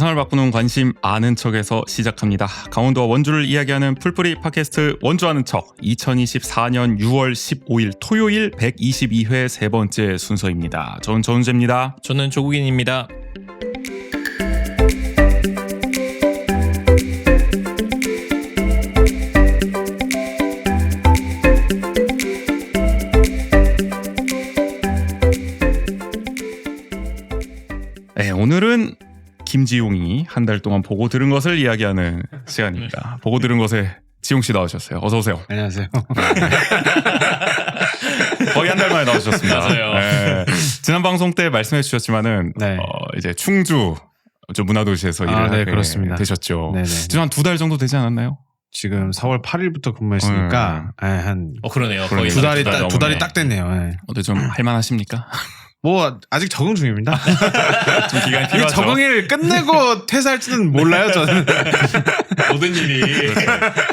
세상을 바꾸는 관심 아는 척에서 시작합니다. 강원도와 원주를 이야기하는 풀뿌리 팟캐스트 원주 아는 척 2024년 6월 15일 토요일 122회 세 번째 순서입니다. 저는 전훈재입니다. 저는 조국인입니다. 네, 오늘은 김지용이 한 달 동안 보고 들은 것을 이야기하는 시간입니다. 보고 들은 것에 지용 씨 나오셨어요. 어서 오세요. 안녕하세요. 거의 한 달 만에 나오셨습니다. 맞아요. 네. 지난 방송 때 말씀해 주셨지만은 네. 이제 충주 문화도시에서 일을 하게 그렇습니다. 되셨죠. 네네. 지금 한 두 달 정도 되지 않았나요? 지금 4월 8일부터 근무했으니까 한 그러네요. 거의 그러니까. 두 달이 딱 됐네요. 네. 어때 좀 할만하십니까? 뭐 아직 적응 중입니다. 좀 기간이 이 필요하죠. 적응일 끝내고 퇴사할지는 몰라요. 저는. 모든 일이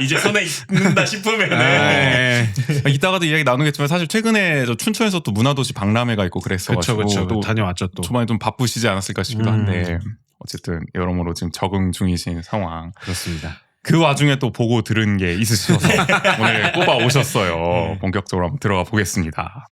이제 손에 있는다 싶으면 네. 이따가도 이야기 나누겠지만 사실 최근에 저 춘천에서 또 문화도시 박람회가 있고 그랬어가지고 그렇죠. 또 다녀왔죠 또. 초반에 좀 바쁘시지 않았을까 싶기도 한데 어쨌든 여러모로 지금 적응 중이신 상황. 그렇습니다. 그 와중에 또 보고 들은 게 있으셔서 오늘 꼽아 오셨어요. 본격적으로 한번 들어가 보겠습니다.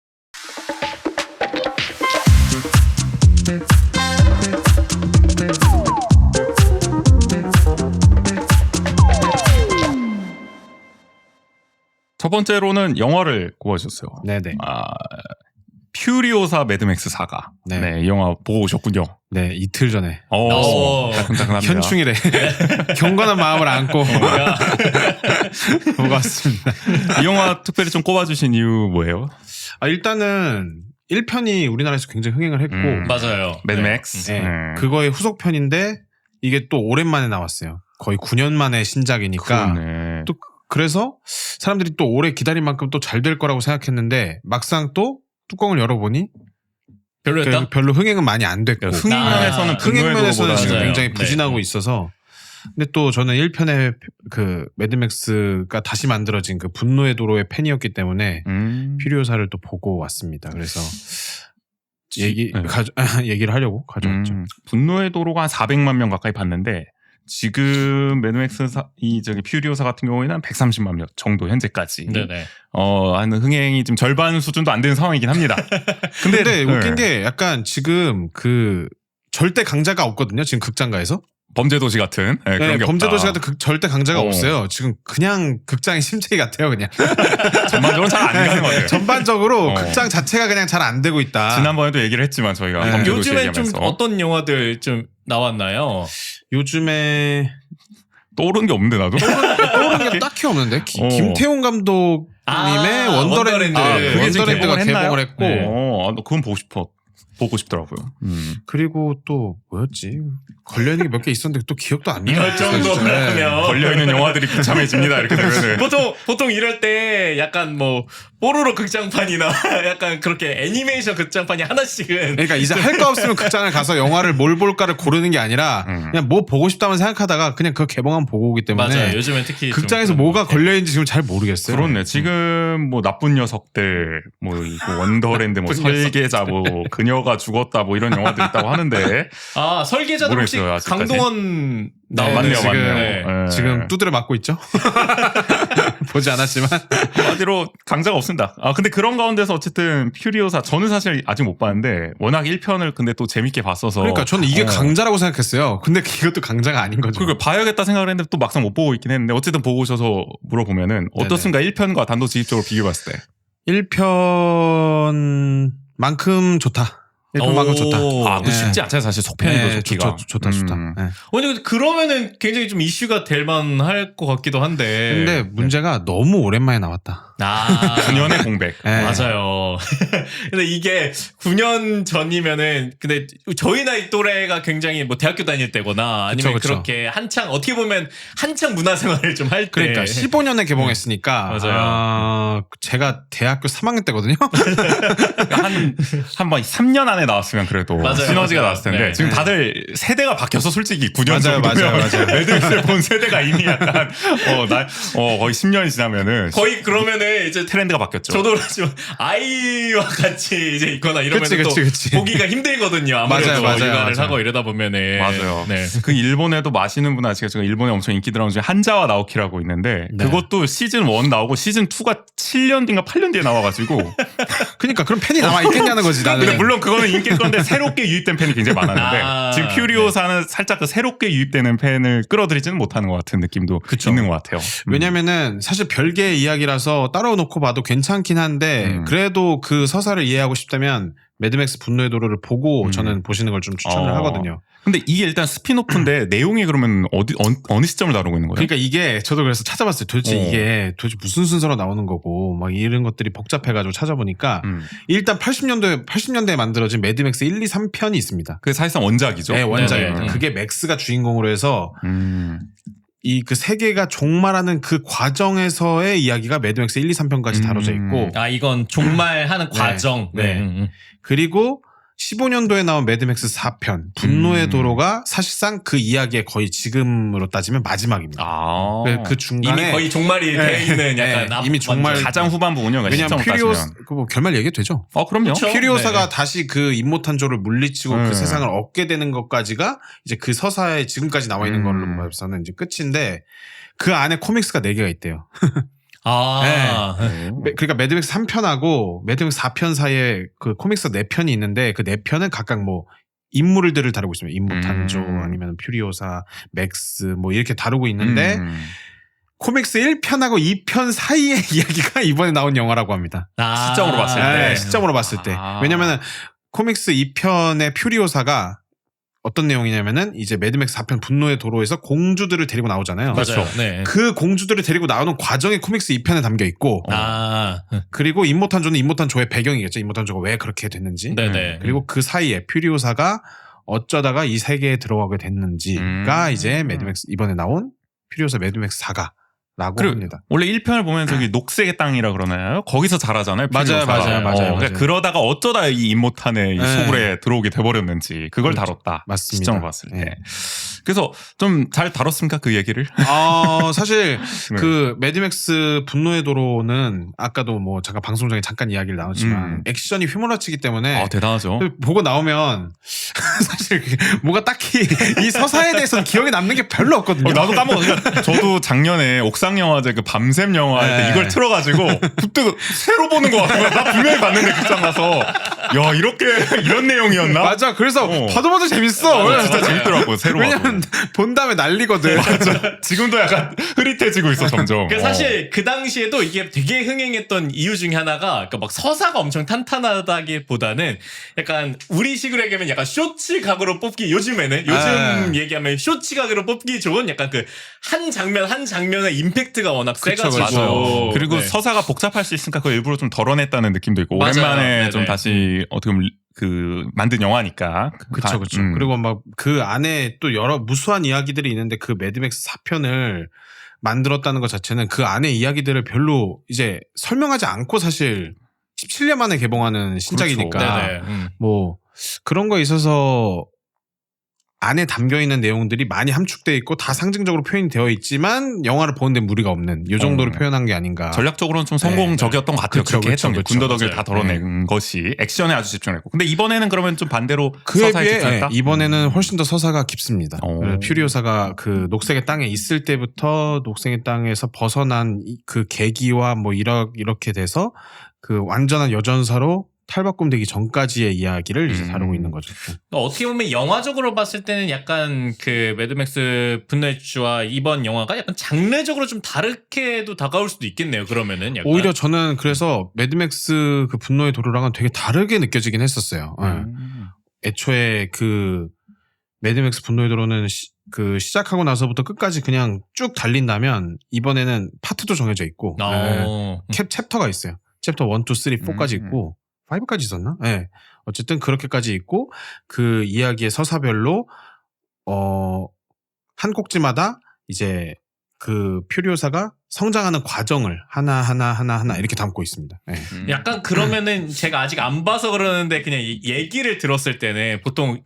첫 번째로는 영화를 꼽아주셨어요. 네네. 퓨리오사 매드맥스 사가. 네, 이 영화 보고 오셨군요. 네, 이틀 전에. 따끈따끈합니다. 현충일에 경건한 마음을 안고 보고 왔습니다. 이 영화 특별히 좀 꼽아주신 이유 뭐예요? 일단은 1편이 우리나라에서 굉장히 흥행을 했고 맞아요. 매드맥스. 네. 그거의 후속편인데 이게 또 오랜만에 나왔어요. 거의 9년 만에 신작이니까. 그러네. 또 그래서 사람들이 또 오래 기다린 만큼 또 잘 될 거라고 생각했는데 막상 또 뚜껑을 열어보니 별로였다? 별로 흥행은 많이 안 됐고 흥행면에서는 흥행면에서는 지금 맞아요. 굉장히 부진하고 네. 있어서 근데 또 저는 1편의 그 매드맥스가 다시 만들어진 그 분노의 도로의 팬이었기 때문에 퓨리오사를 또 보고 왔습니다. 그래서 얘기를 하려고 가져왔죠. 분노의 도로가 한 400만 명 가까이 봤는데 지금 매드맥스 퓨리오사 같은 경우에는 한 130만 명 정도 현재까지. 네네. 한 흥행이 지금 절반 수준도 안 되는 상황이긴 합니다. 근데 웃긴 게 약간 지금 그 절대 강자가 없거든요. 지금 극장가에서. 범죄도시 같은 그런 게 범죄도시 없다. 같은 절대 강자가 없어요. 지금 그냥 극장의 심체기 같아요. 그냥. 전반적으로 잘 안 가는 것 같아요. 전반적으로 극장 자체가 그냥 잘 안 되고 있다. 지난번에도 얘기를 했지만 저희가 네. 범죄도시 요즘엔 좀 얘기하면서 어떤 영화들 좀 나왔나요? 요즘에 떠오르는 게 없는데 나도 떠오르는 게 딱히 없는데 김태용 감독님의 원더랜드 그게 지금 원더랜드가 개봉을 개봉을 했고 너 그건 보고 싶더라고요. 그리고 또 뭐였지 걸려있는 게 몇 개 있었는데 또 기억도 안 나요. 이럴 정도면 걸려있는 영화들이 비참해집니다. 이렇게 되면은 보통 이럴 때 약간 뭐 뽀로로 극장판이나 약간 그렇게 애니메이션 극장판이 하나씩은 그러니까 이제 할 거 없으면 극장을 가서 영화를 뭘 볼까를 고르는 게 아니라 그냥 뭐 보고 싶다만 생각하다가 그냥 그 개봉하면 보고 오기 때문에 맞아요. 요즘엔 특히 극장에서 뭐가 걸려있는지 지금 잘 모르겠어요. 그렇네. 지금 뭐 나쁜 녀석들, 뭐 이거 원더랜드, 뭐 설계자, 뭐 그녀가 죽었다, 뭐 이런 영화들 있다고 하는데 설계자도 혹시 모르겠어요, 아직까지. 강동원 나오는 맞네요, 지금, 맞네요. 네. 지금 두드려 맞고 있죠. 보지 않았지만 한마디로 강자가 없습니다. 근데 그런 가운데서 어쨌든 퓨리오사 저는 사실 아직 못 봤는데 워낙 1편을 근데 또 재밌게 봤어서 그러니까 저는 이게 강자라고 생각했어요. 근데 이것도 강자가 아닌 거죠. 그걸 봐야겠다 생각을 했는데 또 막상 못 보고 있긴 했는데 어쨌든 보고 오셔서 물어보면은 어떻습니까? 1편과 단도직입적으로 비교해봤을 때 1편만큼 좋다. 1편만큼 좋다. 그 쉽지 않잖아요. 사실 속편이고 좋기가. 좋다. 네. 아니 그러면은 굉장히 좀 이슈가 될 만할 것 같기도 한데. 근데 문제가 너무 오랜만에 나왔다. 9년의 공백. 네. 맞아요. 근데 이게 9년 전이면은 근데 저희 나이 또래가 굉장히 뭐 대학교 다닐 때거나 아니면 그쵸. 그렇게 한창 어떻게 보면 한창 문화생활을 좀 할 때. 그러니까 15년에 개봉했으니까 맞아요. 제가 대학교 3학년 때거든요. 한 3년 안에 만에 나왔으면 그래도 맞아요, 시너지가 맞아요. 나왔을 텐데 네. 지금 다들 세대가 바뀌어서 솔직히 9년 맞아요, 정도면 맞아요. 매드맥스를 본 세대가 이미 약간 거의 10년이 지나면은 거의 그러면은 이제 트렌드가 바뀌었죠. 저도 그렇지만 아이와 같이 이제 있거나 이러면 또 그치. 보기가 힘들거든요. 아무래도 맞아요. 육아를 하고 이러다 보면은 맞아요. 네. 그 일본에도 마시는 분 아시겠지만 일본에 엄청 인기 드라마 중에 한자와 나오키라고 있는데 네. 그것도 시즌 1 나오고 시즌 2가 7년 뒤인가 8년 뒤에 나와가지고 그러니까 그럼 팬이 남아 있겠냐는 거지 나는. 근데 물론 그거는 인기일 건데 새롭게 유입된 팬이 굉장히 많았는데 아, 지금 퓨리오사는 살짝 그 새롭게 유입되는 팬을 끌어들이지는 못하는 것 같은 느낌도 있는 것 같아요. 왜냐면은 사실 별개의 이야기라서 따로 놓고 봐도 괜찮긴 한데 그래도 그 서사를 이해하고 싶다면 매드맥스 분노의 도로를 보고 저는 보시는 걸 좀 추천을 하거든요. 근데 이게 일단 스피노프인데 내용이 그러면 어느 시점을 다루고 있는 거예요? 그러니까 이게 저도 그래서 찾아봤어요. 도대체 어. 이게 도대체 무슨 순서로 나오는 거고 막 이런 것들이 복잡해가지고 찾아보니까 일단 80년대에 만들어진 매드맥스 1, 2, 3편이 있습니다. 그게 사실상 원작이죠. 네, 원작이에요. 네네. 그게 맥스가 주인공으로 해서 이 그 세계가 종말하는 그 과정에서의 이야기가 매드맥스 1, 2, 3편까지 다뤄져 있고 아 이건 종말하는 과정. 네. 그리고 15년도에 나온 매드맥스 4편 분노의 도로가 사실상 그 이야기의 거의 지금으로 따지면 마지막입니다. 아. 그 중간에 이미 거의 종말이 돼 있는 약간 네, 이미 종말 가장 후반 부분이요. 왜냐면 시점을 퓨리오스 따지면. 그뭐 결말 얘기해도 되죠. 그럼요. 그쵸? 퓨리오사가 네. 다시 그 임모탄조를 물리치고 네. 그 세상을 얻게 되는 것까지가 이제 그 서사에 지금까지 나와 있는 걸로 봐서는 이제 끝인데 그 안에 코믹스가 4개가 있대요. 아 그러니까 매드맥스 3편하고 매드맥스 4편 사이에 그 코믹스 4편이 있는데 그 4편은 각각 뭐 인물들을 다루고 있습니다. 임모탄조 아니면 퓨리오사, 맥스 뭐 이렇게 다루고 있는데 코믹스 1편하고 2편 사이의 이야기가 이번에 나온 영화라고 합니다. 시점으로 봤을 때. 네, 시점으로 봤을 때. 왜냐면은 코믹스 2편의 퓨리오사가 어떤 내용이냐면은 이제 매드맥스 4편 분노의 도로에서 공주들을 데리고 나오잖아요. 맞아요. 네. 그 공주들을 데리고 나오는 과정이 코믹스 2편에 담겨 있고 그리고 임모탄조는 임모탄조의 배경이겠죠. 임모탄조가 왜 그렇게 됐는지. 네네. 그리고 그 사이에 퓨리오사가 어쩌다가 이 세계에 들어가게 됐는지가 이제 매드맥스 이번에 나온 퓨리오사 매드맥스 4가 라고 합니다. 원래 1편을 보면 저기 녹색의 땅이라 그러나요? 거기서 자라잖아요. 맞아요. 그러니까 그러다가 어쩌다 이 임모탄의 이 소굴에 들어오게 돼버렸는지 그걸 그렇죠. 다뤘다. 맞습니다. 시점을 봤을 때. 네. 그래서 좀 잘 다뤘습니까 그 얘기를? 사실 네. 그 매드맥스 분노의 도로는 아까도 뭐 잠깐 방송 중에 잠깐 이야기를 나눴지만 액션이 휘몰아치기 때문에 대단하죠. 보고 나오면 사실 뭐가 딱히 이 서사에 대해서는 기억에 남는 게 별로 없거든요. 나도 까먹어. 그러니까 저도 작년에 옥상 영화제 그 밤샘 영화 할 때 네. 이걸 틀어가지고 그때 새로 보는 것 같은 거야. 나 분명히 봤는데 극장 가서 야 이런 내용이었나? 맞아. 그래서 봐도 재밌어. 진짜 재밌더라고. 새로 봐도. 왜냐면 본 다음에 난리거든. 맞아. 지금도 약간 흐릿해지고 있어 점점. 그 사실 그 당시에도 이게 되게 흥행했던 이유 중에 하나가 그러니까 막 서사가 엄청 탄탄하다기보다는 약간 우리식으로 얘기하면 약간 쇼츠 각으로 뽑기 요즘에는 요즘 얘기하면 쇼츠 각으로 뽑기 좋은 약간 그 한 장면의 임팩트가 워낙 세가지고 맞아요. 그리고 네. 서사가 복잡할 수 있으니까 그걸 일부러 좀 덜어냈다는 느낌도 있고 맞아요. 오랜만에 네네. 좀 다시 어떻게 보면 그 만든 영화니까. 그쵸. 그리고 막 그 안에 또 여러 무수한 이야기들이 있는데 그 매드맥스 4편을 만들었다는 것 자체는 그 안에 이야기들을 별로 이제 설명하지 않고 사실 17년 만에 개봉하는 신작이니까 네네. 뭐 그런 거에 있어서 안에 담겨있는 내용들이 많이 함축되어 있고 다 상징적으로 표현이 되어 있지만 영화를 보는데 무리가 없는 이 정도로 표현한 게 아닌가. 전략적으로는 좀 성공적이었던 것 같아요. 그쵸, 그렇게 했던 게 그쵸. 군더더기를 맞아요. 다 덜어낸 것이 액션에 아주 집중했고. 근데 이번에는 그러면 좀 반대로 그에 서사에 비해 집중했다? 이번에는 훨씬 더 서사가 깊습니다. 오. 퓨리오사가 그 녹색의 땅에 있을 때부터 녹색의 땅에서 벗어난 그 계기와 뭐 이렇게 돼서 그 완전한 여전사로 탈바꿈되기 전까지의 이야기를 이제 다루고 있는 거죠. 그러니까 어떻게 보면 영화적으로 봤을 때는 약간 그 매드맥스 분노의 주와 이번 영화가 약간 장르적으로 좀 다르게도 다가올 수도 있겠네요. 그러면은 약간. 오히려 저는 그래서 매드맥스 그 분노의 도로랑은 되게 다르게 느껴지긴 했었어요. 애초에 그 매드맥스 분노의 도로는 그 시작하고 나서부터 끝까지 그냥 쭉 달린다면 이번에는 파트도 정해져 있고 챕터가 있어요. 챕터 1, 2, 3, 4까지 있고 5까지 있었나? 네. 어쨌든 그렇게까지 있고 그 이야기의 서사별로 한 꼭지마다 이제 그 퓨리오사가 성장하는 과정을 하나 이렇게 담고 있습니다. 네. 약간 그러면은 제가 아직 안 봐서 그러는데 그냥 얘기를 들었을 때는 보통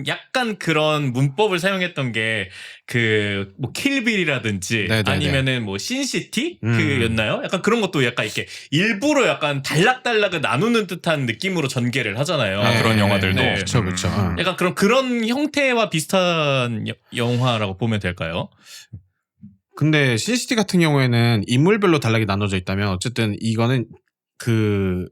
약간 그런 문법을 사용했던 게 그 뭐 킬빌이라든지 네네네. 아니면은 뭐 신시티 그였나요? 약간 그런 것도 약간 이렇게 일부러 약간 달락달락을 나누는 듯한 느낌으로 전개를 하잖아요. 그런 영화들도. 네. 그렇죠. 약간 그런 형태와 비슷한 영화라고 보면 될까요? 근데 신시티 같은 경우에는 인물별로 단락이 나눠져 있다면 어쨌든 이거는 그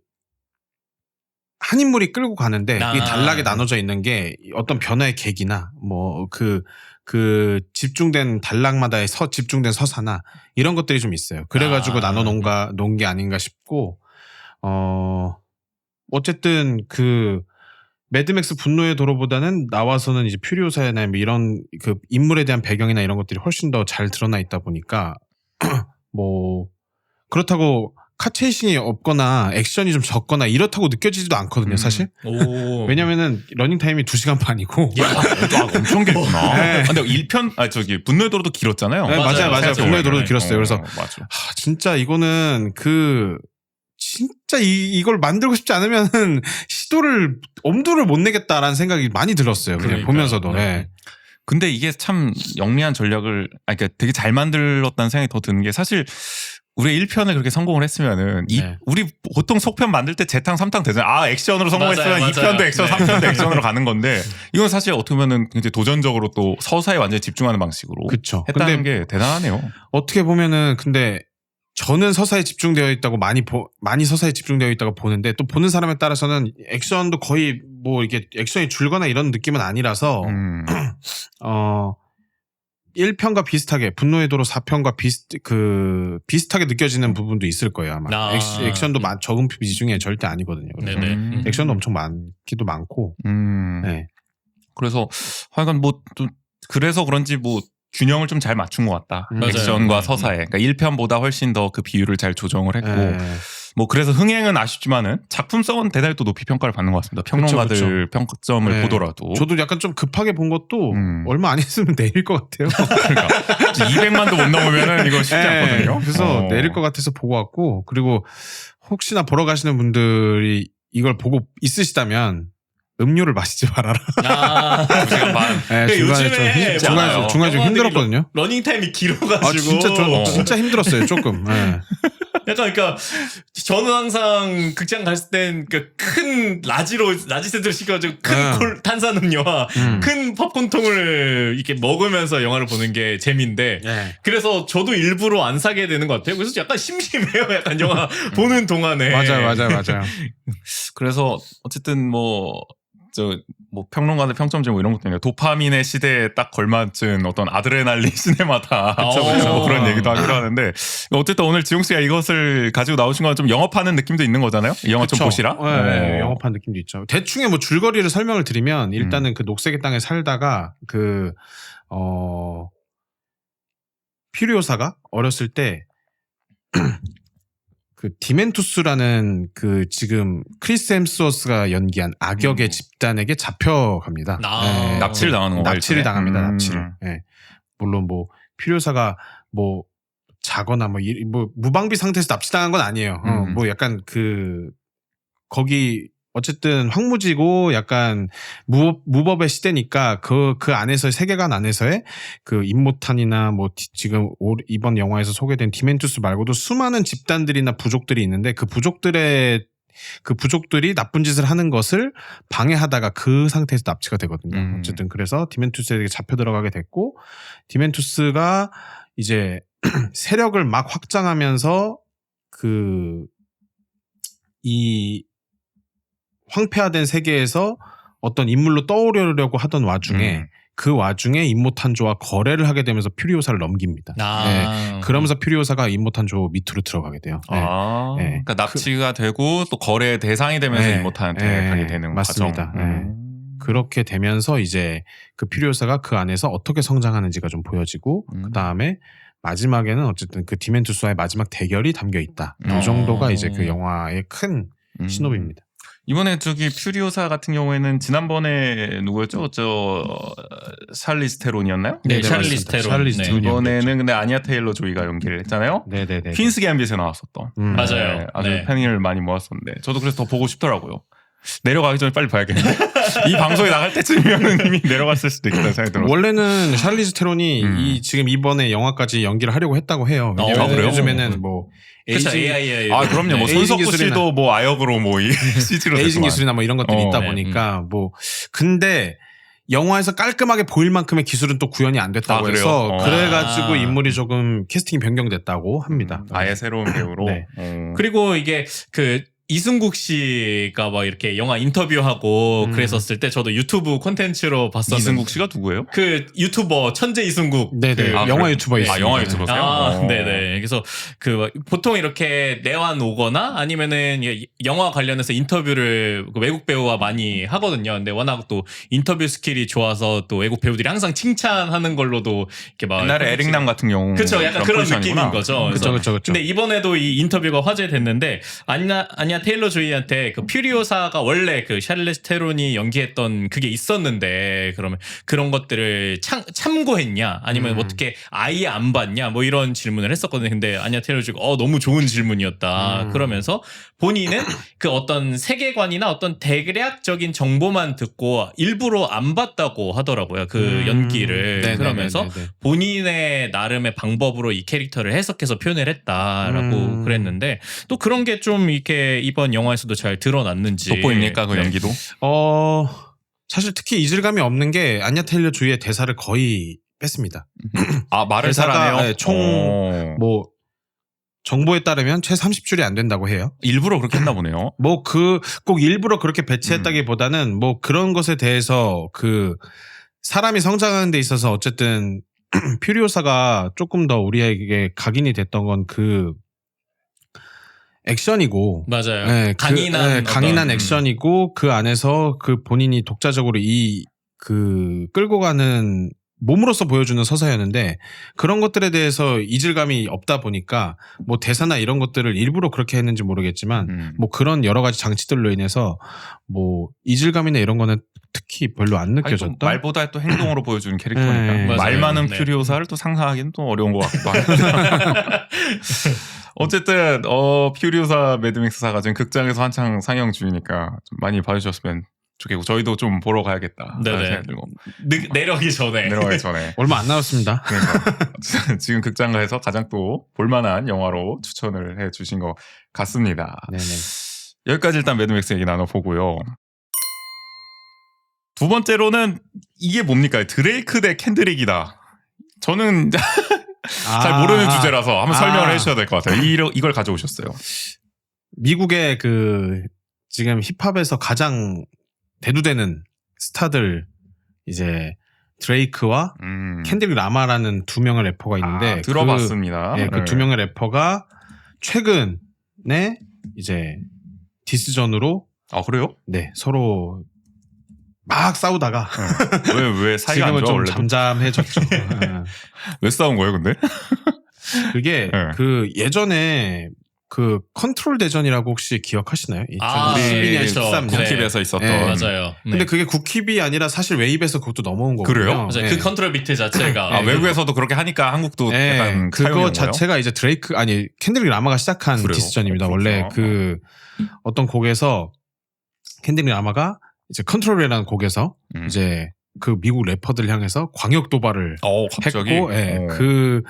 한 인물이 끌고 가는데 이 단락이 나눠져 있는 게 어떤 변화의 계기나 뭐 그 집중된 단락마다의 집중된 서사나 이런 것들이 좀 있어요. 그래가지고 나눠 놓은 게 아닌가 싶고 어쨌든 그 매드맥스 분노의 도로보다는 나와서는 이제 퓨리오사나 뭐 이런 그 인물에 대한 배경이나 이런 것들이 훨씬 더 잘 드러나 있다 보니까 뭐 그렇다고 카체이싱이 없거나 액션이 좀 적거나 이렇다고 느껴지지도 않거든요, 사실. 왜냐면은 러닝 타임이 2시간 반이고. 엄청 길구나. 네. 근데 1편 분노의 도로도 길었잖아요. 네, 맞아요. 분노의 도로도 길었어요. 그래서 맞아. 진짜 이거는 진짜 이걸 만들고 싶지 않으면은 엄두를 못 내겠다라는 생각이 많이 들었어요. 그냥 그러니까요. 보면서도. 네. 네. 근데 이게 참 영리한 전략을, 그러니까 되게 잘 만들었다는 생각이 더 드는 게 사실 우리 1편을 그렇게 성공을 했으면은 네. 우리 보통 속편 만들 때 재탕 3탄 되잖아요. 액션으로 성공했으면 맞아요. 2편도 액션, 네. 3편도 액션으로 가는 건데 이건 사실 어떻게 보면은 굉장히 도전적으로 또 서사에 완전히 집중하는 방식으로 그쵸. 했다는 근데 게 대단하네요. 어떻게 보면은 근데 저는 서사에 집중되어 있다고 많이 서사에 집중되어 있다고 보는데 또 보는 사람에 따라서는 액션도 거의 뭐 이게 액션이 줄거나 이런 느낌은 아니라서 1편과 비슷하게 분노의 도로 4편과 비슷하게 느껴지는 부분도 있을 거예요 아마. 액션도 적은 비중에 절대 아니거든요. 그래서 액션도 엄청 많기도 많고. 네. 그래서 하여간 뭐 또 그래서 그런지 뭐 균형을 좀 잘 맞춘 것 같다. 액션과 서사에. 그러니까 1편보다 훨씬 더 그 비율을 잘 조정을 했고. 뭐 그래서 흥행은 아쉽지만은 작품성은 대단히 또 높이 평가를 받는 것 같습니다. 평론가들 평점을 보더라도. 저도 약간 좀 급하게 본 것도 얼마 안 있으면 내릴 것 같아요. 그러니까 200만도 못 넘으면은 이거 쉽지 않거든요. 그래서 내릴 것 같아서 보고 왔고 그리고 혹시나 보러 가시는 분들이 이걸 보고 있으시다면 음료를 마시지 말아라. 2시간 반. 네, 중간에 좀 힘들었거든요. 러닝 타임이 길어가지고. 진짜 힘들었어요, 조금. 네. 약간 그러니까 저는 항상 극장 갔을 땐 큰 라지세트를 시켜가지고 큰 탄산음료와 큰 팝콘통을 이렇게 먹으면서 영화를 보는 게 재미인데 그래서 저도 일부러 안 사게 되는 것 같아요. 그래서 약간 심심해요. 약간 영화 보는 동안에. 맞아요. 그래서 어쨌든 뭐 평론가들 평점제 뭐 이런 것도 있는데 도파민의 시대에 딱 걸맞은 어떤 아드레날린 시네마다 뭐 그런 얘기도 하기도 하는데 어쨌든 오늘 지용 씨가 이것을 가지고 나오신 건 좀 영업하는 느낌도 있는 거잖아요. 이 영화 좀 보시라. 네, 영업하는 느낌도 있죠. 대충의 뭐 줄거리를 설명을 드리면 일단은 그 녹색의 땅에 살다가 퓨리오사가 어렸을 때 그 디멘투스라는 그 지금 크리스 햄스워스가 연기한 악역의 집단에게 잡혀갑니다. 납치를 당하는 건가요? 납치를 당합니다. 납치를. 네. 물론 뭐 퓨리오사가 뭐 자거나 뭐 무방비 상태에서 납치당한 건 아니에요. 뭐 약간 거기 어쨌든 황무지고 약간 무법의 시대니까 그 안에서의 세계관 안에서의 그 임모탄이나 뭐 지금 이번 영화에서 소개된 디멘투스 말고도 수많은 집단들이나 부족들이 있는데 그 부족들이 나쁜 짓을 하는 것을 방해하다가 그 상태에서 납치가 되거든요. 어쨌든 그래서 디멘투스에게 잡혀 들어가게 됐고 디멘투스가 이제 세력을 막 확장하면서 이 황폐화된 세계에서 어떤 인물로 떠오르려고 하던 와중에 그 와중에 임모탄조와 거래를 하게 되면서 퓨리오사를 넘깁니다. 네. 그러면서 퓨리오사가 임모탄조 밑으로 들어가게 돼요. 네. 그러니까 납치가 되고 또 거래의 대상이 되면서 임모탄한테 가게 되는 맞습니다. 과정. 그렇게 되면서 이제 그 퓨리오사가 그 안에서 어떻게 성장하는지가 좀 보여지고 그 다음에 마지막에는 어쨌든 그 디멘투스와의 마지막 대결이 담겨 있다. 이 정도가 이제 그 영화의 큰 신호비입니다. 이번에 저기 퓨리오사 같은 경우에는 지난번에 누구였죠? 저 샬리스 테론이었나요? 네, 네, 샬리스 맞습니다. 테론. 샬리스 네. 테론이 이번에는 근데 아니아 테일러 조이가 연기를 했잖아요. 네네네. 퀸스 갬빗에 나왔었던. 맞아요. 네, 아주 네. 팬을 많이 모았었는데 저도 그래서 더 보고 싶더라고요. 내려가기 전에 빨리 봐야겠는데 이 방송이 나갈 때쯤이면 이미 내려갔을 수도 있겠다는 생각이 들었어요. 원래는 샬리즈 테론이 음. 지금 이번에 영화까지 연기를 하려고 했다고 해요. 왜냐면 그래요? 요즘에는 뭐 그쵸, 에이징, AI. 아 그럼요. 뭐 네, 에이징 손석구 기술이나- 씨도 뭐 아역으로 뭐 이 CG로 에이징 기술이나 뭐 이런 것들이 있다 네. 보니까 뭐 근데 영화에서 깔끔하게 보일 만큼의 기술은 또 구현이 안 됐다고 아, 그래요? 해서 그래가지고 아. 인물이 조금 캐스팅이 변경됐다고 합니다. 아예 새로운 배우로. 네. 그리고 이게 그 이승국 씨가 막 이렇게 영화 인터뷰하고 그랬었을 때 저도 유튜브 콘텐츠로 봤었는데 이승국 씨가 누구예요? 그 유튜버 천재 이승국 네네. 그- 아, 영화 그래? 유튜버 아 있습니다. 영화 유튜버세요? 아, 네네. 그래서 그 보통 이렇게 내환 오거나 아니면은 영화 관련해서 인터뷰를 그 외국 배우와 많이 하거든요. 근데 워낙 또 인터뷰 스킬이 좋아서 또 외국 배우들이 항상 칭찬하는 걸로도 이렇게 막 옛날에 에릭남 같은 경우. 그쵸, 약간 그런 느낌인 거죠. 그쵸, 그쵸, 그쵸. 근데 이번에도 이 인터뷰가 화제됐는데 아니야 테일러 조이한테 그 퓨리오사가 원래 그 샬리스 테론이 연기했던 그게 있었는데 그러면 그런 것들을 참고했냐 아니면 어떻게 아예 안 봤냐 뭐 이런 질문을 했었거든요. 근데 아니야 테일러 조이가 너무 좋은 질문이었다. 그러면서 본인은 그 어떤 세계관이나 어떤 대략적인 정보만 듣고 일부러 안 봤다고 하더라고요. 그 연기를. 네네네네네. 그러면서 본인의 나름의 방법으로 이 캐릭터를 해석해서 표현을 했다라고 그랬는데 또 그런 게 좀 이렇게 이번 영화에서도 잘 드러났는지 돋보입니까 그 네. 연기도? 사실 특히 이질감이 없는 게 안냐 테일러 조이의 대사를 거의 뺐습니다. 아 말을 대사가, 잘하네요. 네, 총 뭐 정보에 따르면 최 30줄이 안 된다고 해요. 일부러 그렇게 했나 보네요. 뭐 꼭 일부러 그렇게 배치했다기보다는 뭐 그런 것에 대해서 그 사람이 성장하는 데 있어서 어쨌든 퓨리오사가 조금 더 우리에게 각인이 됐던 건 그 액션이고 맞아요. 네, 강인한 어떤, 액션이고 그 안에서 그 본인이 독자적으로 그 끌고 가는 몸으로서 보여주는 서사였는데 그런 것들에 대해서 이질감이 없다 보니까 뭐 대사나 이런 것들을 일부러 그렇게 했는지 모르겠지만 뭐 그런 여러 가지 장치들로 인해서 뭐 이질감이나 이런 거는 특히 별로 안 아니, 느껴졌다. 또 말보다 또 행동으로 보여주는 캐릭터니까 네. 말 맞아요. 많은 네. 퓨리오사를 또 상상하기는 또 어려운 것 같기도 한데 어쨌든 퓨리오사 매드맥스사가 지금 극장에서 한창 상영 중이니까 좀 많이 봐주셨으면 좋겠고 저희도 좀 보러 가야겠다. 네네. 내려기 전에. 내려가기 전에. 얼마 안 남았습니다. 그러니까 지금 극장가에서 가장 또 볼만한 영화로 추천을 해주신 것 같습니다. 네네. 여기까지 일단 매드맥스 얘기 나눠보고요. 두 번째로는 이게 뭡니까? 드레이크 대 캔드릭이다. 저는 잘 모르는 주제라서 한번 설명을 해주셔야 될 것 같아요. 이걸 가져오셨어요. 미국의 그 지금 힙합에서 가장 대두되는 스타들 이제 드레이크와 캔드릭 라마라는 두 명의 래퍼가 있는데 들어봤습니다. 그 두 명의 래퍼가 최근에 이제 디스전으로 그래요? 네 서로 막 싸우다가 왜 사이가 안 지금은 좋아 좀 원래도? 잠잠해졌죠. 왜 싸운 거예요, 근데? 그게 네. 그 예전에 그 컨트롤 대전이라고 혹시 기억하시나요? 2012년, 그렇죠. 13년. 국힙에서 있었던. 네. 맞아요. 네. 근데 그게 국힙이 아니라 사실 웨이브에서 그것도 넘어온 거거든요. 그래요? 맞아요. 네. 그 컨트롤 비트 자체가 외국에서도 그렇게 하니까 한국도 네, 약간 그거 사용이 온 거예요? 자체가 이제 캔드릭 라마가 시작한 그래요? 디스전입니다. 그렇구나. 원래 그 어떤 곡에서 캔드릭 라마가 이제 컨트롤이라는 곡에서 이제 그 미국 래퍼들 향해서 광역 도발을 갑자기? 했고, 그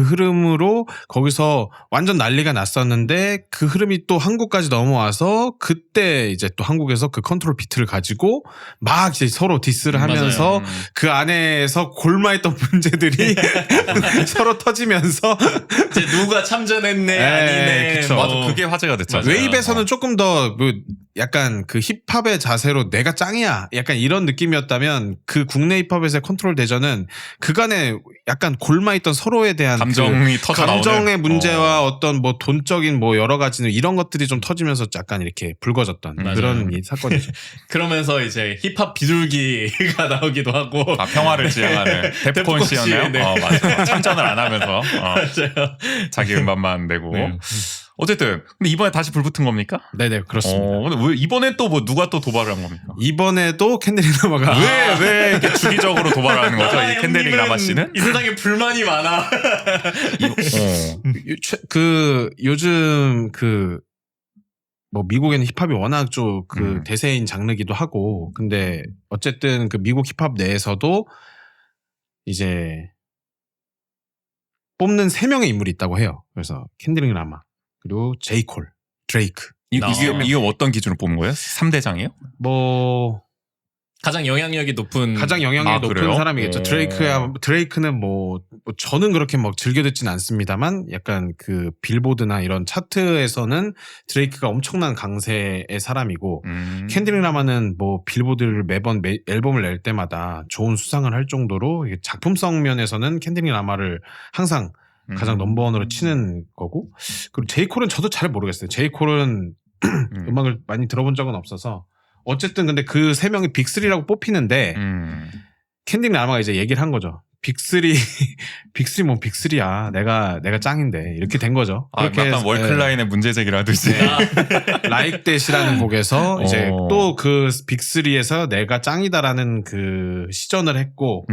흐름으로 거기서 완전 난리가 났었는데 그 흐름이 또 한국까지 넘어와서 그때 이제 또 한국에서 그 컨트롤 비트를 가지고 막 이제 서로 디스를 하면서 맞아요. 그 안에서 골마했던 문제들이 서로 터지면서 이제 누가 참전했네 아니네. 그쵸. 맞아, 그게 화제가 됐잖아요. 웨이브에서는 조금 더 뭐 약간 그 힙합의 자세로 내가 짱이야 약간 이런 느낌이었다면 그 국내 힙합에서의 컨트롤 대전은 그간에 약간 골마있던 서로에 대한 감정이 터져 나오는. 감정의 문제와 어떤 뭐 돈적인 뭐 여러 가지 이런 것들이 좀 터지면서 약간 이렇게 불거졌던 맞아요. 그런 사건이죠. 그러면서 이제 힙합 비둘기가 나오기도 하고. 평화를 지향하는 데프콘 씨였나요? 네. 맞아. 참전을 안 하면서 맞아요. 자기 음반만 내고. 네. 어쨌든 근데 이번에 다시 불붙은 겁니까? 네네 그렇습니다. 근데 왜 이번엔 또 뭐 누가 또 도발을 한 겁니까? 이번에도 캔드릭 라마가 왜 이렇게 주기적으로 도발하는 거죠? 이 캔드릭 라마 씨는? 이 세상에 불만이 많아. 그 요즘 그 뭐 미국에는 힙합이 워낙 좀 그 대세인 장르기도 하고 근데 어쨌든 그 미국 힙합 내에서도 이제 뽑는 3명의 인물이 있다고 해요. 그래서 캔드릭 라마 그리고 제이콜, 드레이크. 이게 어떤 기준으로 뽑는 거예요? 3대장이에요? 뭐 가장 영향력이 높은 가장 영향력이 높은 그래요? 사람이겠죠. 드레이크는 뭐 저는 그렇게 막 즐겨 듣진 않습니다만 약간 그 빌보드나 이런 차트에서는 드레이크가 엄청난 강세의 사람이고 캔드릭 라마는 뭐 빌보드를 매번 앨범을 낼 때마다 좋은 수상을 할 정도로 작품성 면에서는 캔드릭 라마를 항상 가장 넘버원으로 치는 거고 그리고 제이콜은 저도 잘 모르겠어요. 제이콜은 음악을 많이 들어본 적은 없어서 어쨌든 근데 그 3명이 빅3라고 뽑히는데 캔드릭 라마가 이제 얘기를 한 거죠. 빅3 뭐 빅3야. 내가 짱인데 이렇게 된 거죠. 그렇게 약간 월클라인의 문제 제기를 하듯이 Like That이라는 곡에서 이제 또 그 빅3에서 내가 짱이다라는 그 시전을 했고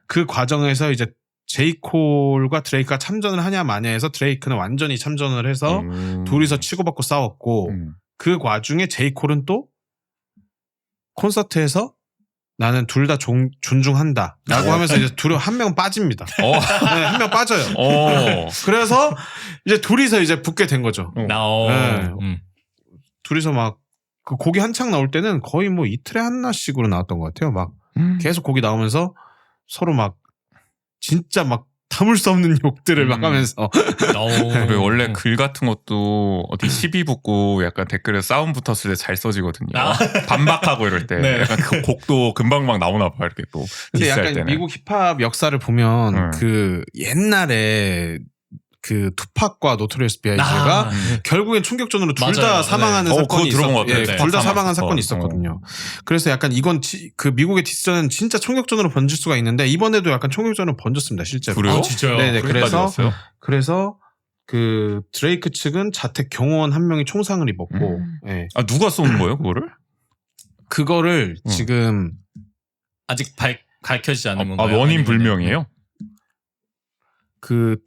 그 과정에서 이제 제이콜과 드레이크가 참전을 하냐 마냐 해서 드레이크는 완전히 참전을 해서 둘이서 치고받고 싸웠고 그 와중에 제이콜은 또 콘서트에서 나는 둘 다 존중한다 라고 하면서 이제 한 명 빠집니다. 네, 한 명 빠져요. 그래서 이제 둘이서 이제 붙게 된 거죠. 네. 둘이서 막 그 곡이 한창 나올 때는 거의 뭐 이틀에 하나씩으로 나왔던 것 같아요. 막 계속 곡이 나오면서 서로 막 진짜 막 담을 수 없는 욕들을 막 하면서 그리고 원래 글 같은 것도 어디 시비 붙고 약간 댓글에 싸움 붙었을 때 잘 써지거든요. 반박하고 이럴 때 네. 약간 그 곡도 금방막 나오나 봐요. 이렇게 또 근데 디스할 약간 때는. 미국 힙합 역사를 보면 그 옛날에 그 투팍과 노토리어스 B.I.G가 결국엔 총격전으로 둘 다 맞아요. 사망하는 사건이 들어본 것 같아요. 둘 다 사망한 사건. 사건이 있었거든요. 그래서 약간 이건 그 미국의 디스전은 진짜 총격전으로 번질 수가 있는데 이번에도 약간 총격전으로 번졌습니다, 실제로. 그래요? 아, 진짜요? 네네. 그래까지 그래서 그 드레이크 측은 자택 경호원 한 명이 총상을 입었고, 예. 누가 쏘는 거예요, 그거를? 그거를 지금 아직 밝혀지지 않은 건가요? 원인 아니면은- 불명이에요? 그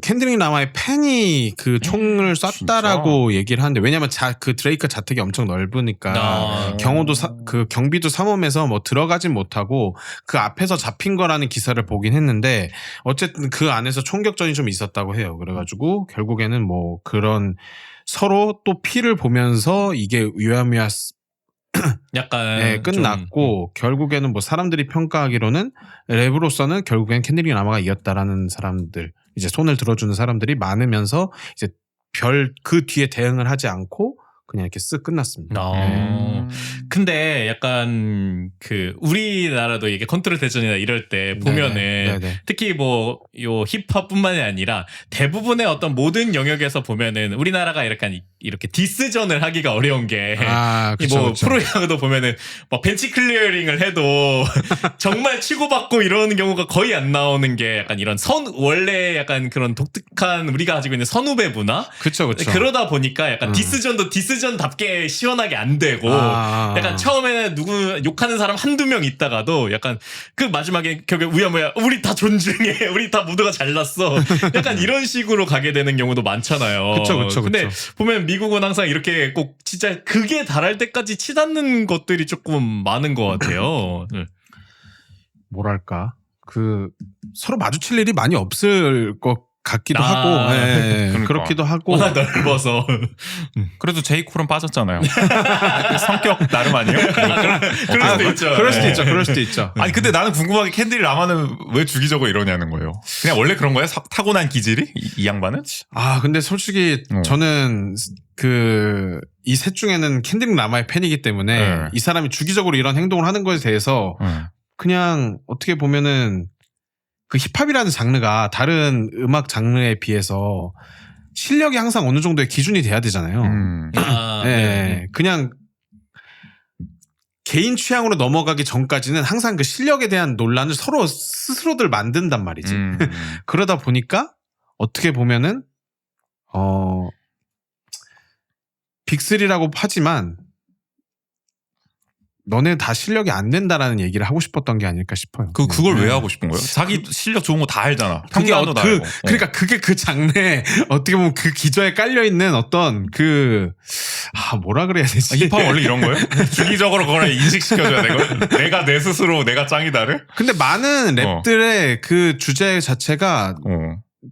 캔드릭 라마의 팬이 그 총을 쐈다라고 얘기를 하는데 왜냐면 그 드레이크 자택이 엄청 넓으니까 그 경비도 삼엄해서 뭐 들어가진 못하고 그 앞에서 잡힌 거라는 기사를 보긴 했는데 어쨌든 그 안에서 총격전이 좀 있었다고 해요. 그래가지고 결국에는 뭐 그런 서로 또 피를 보면서 이게 유야무야 약간 네, 끝났고 결국에는 뭐 사람들이 평가하기로는 랩으로서는 결국엔 캔드릭 라마가 이겼다라는 사람들 이제 손을 들어주는 사람들이 많으면서 이제 그 뒤에 대응을 하지 않고 그냥 이렇게 쓱 끝났습니다. 근데 약간 그 우리나라도 이게 컨트롤 대전이나 이럴 때 보면은 네네. 특히 뭐 요 힙합뿐만이 아니라 대부분의 어떤 모든 영역에서 보면은 우리나라가 이렇게 디스전을 하기가 어려운 게 그쵸, 뭐 그쵸. 프로야구도 보면은 막 벤치 클리어링을 해도 정말 치고받고 이러는 경우가 거의 안 나오는 게 약간 이런 원래 약간 그런 독특한 우리가 가지고 있는 선후배 문화 그쵸. 그러다 보니까 약간 디스전도 디스전답게 시원하게 안 되고 약간 처음에는 누구 욕하는 사람 한두 명 있다가도 약간 그 마지막에 결국에 우야무야 우리 다 존중해 우리 다 모두가 잘났어 약간 이런 식으로 가게 되는 경우도 많잖아요. 그쵸. 근데 보면 미국은 항상 이렇게 꼭 진짜 그게 달할 때까지 치닫는 것들이 조금 많은 것 같아요. 뭐랄까 그 서로 마주칠 일이 많이 없을 것 같기도 하고 그러니까. 그렇기도 하고 워낙 넓어서 그래도 제이콜은 빠졌잖아요. 그 성격 나름 아니에요? 그럴 수도 있죠. 그럴 수도 있죠. 아니 근데 나는 궁금한 게 캔드릭 라마는 왜 주기적으로 이러냐는 거예요. 그냥 원래 그런 거예요? 타고난 기질이? 이 양반은? 근데 솔직히 저는 이 셋 중에는 캔드릭 라마의 팬이기 때문에 이 사람이 주기적으로 이런 행동을 하는 것에 대해서 그냥 어떻게 보면은 그 힙합이라는 장르가 다른 음악 장르에 비해서 실력이 항상 어느 정도의 기준이 돼야 되잖아요. 그냥 개인 취향으로 넘어가기 전까지는 항상 그 실력에 대한 논란을 서로 스스로들 만든단 말이지. 그러다 보니까 어떻게 보면은 빅3라고 하지만 너네 다 실력이 안 된다라는 얘기를 하고 싶었던 게 아닐까 싶어요. 그걸 왜 하고 싶은 거예요? 자기 실력 좋은 거 다 알잖아. 평가도 다 알고. 그러니까 그게 그 장르에 어떻게 보면 그 기저에 깔려 있는 어떤 뭐라 그래야 되지? 힙합 원래 이런 거예요? 주기적으로 그걸 인식시켜줘야 되고 내가 내 스스로 내가 짱이다를? 근데 많은 랩들의 그 주제 자체가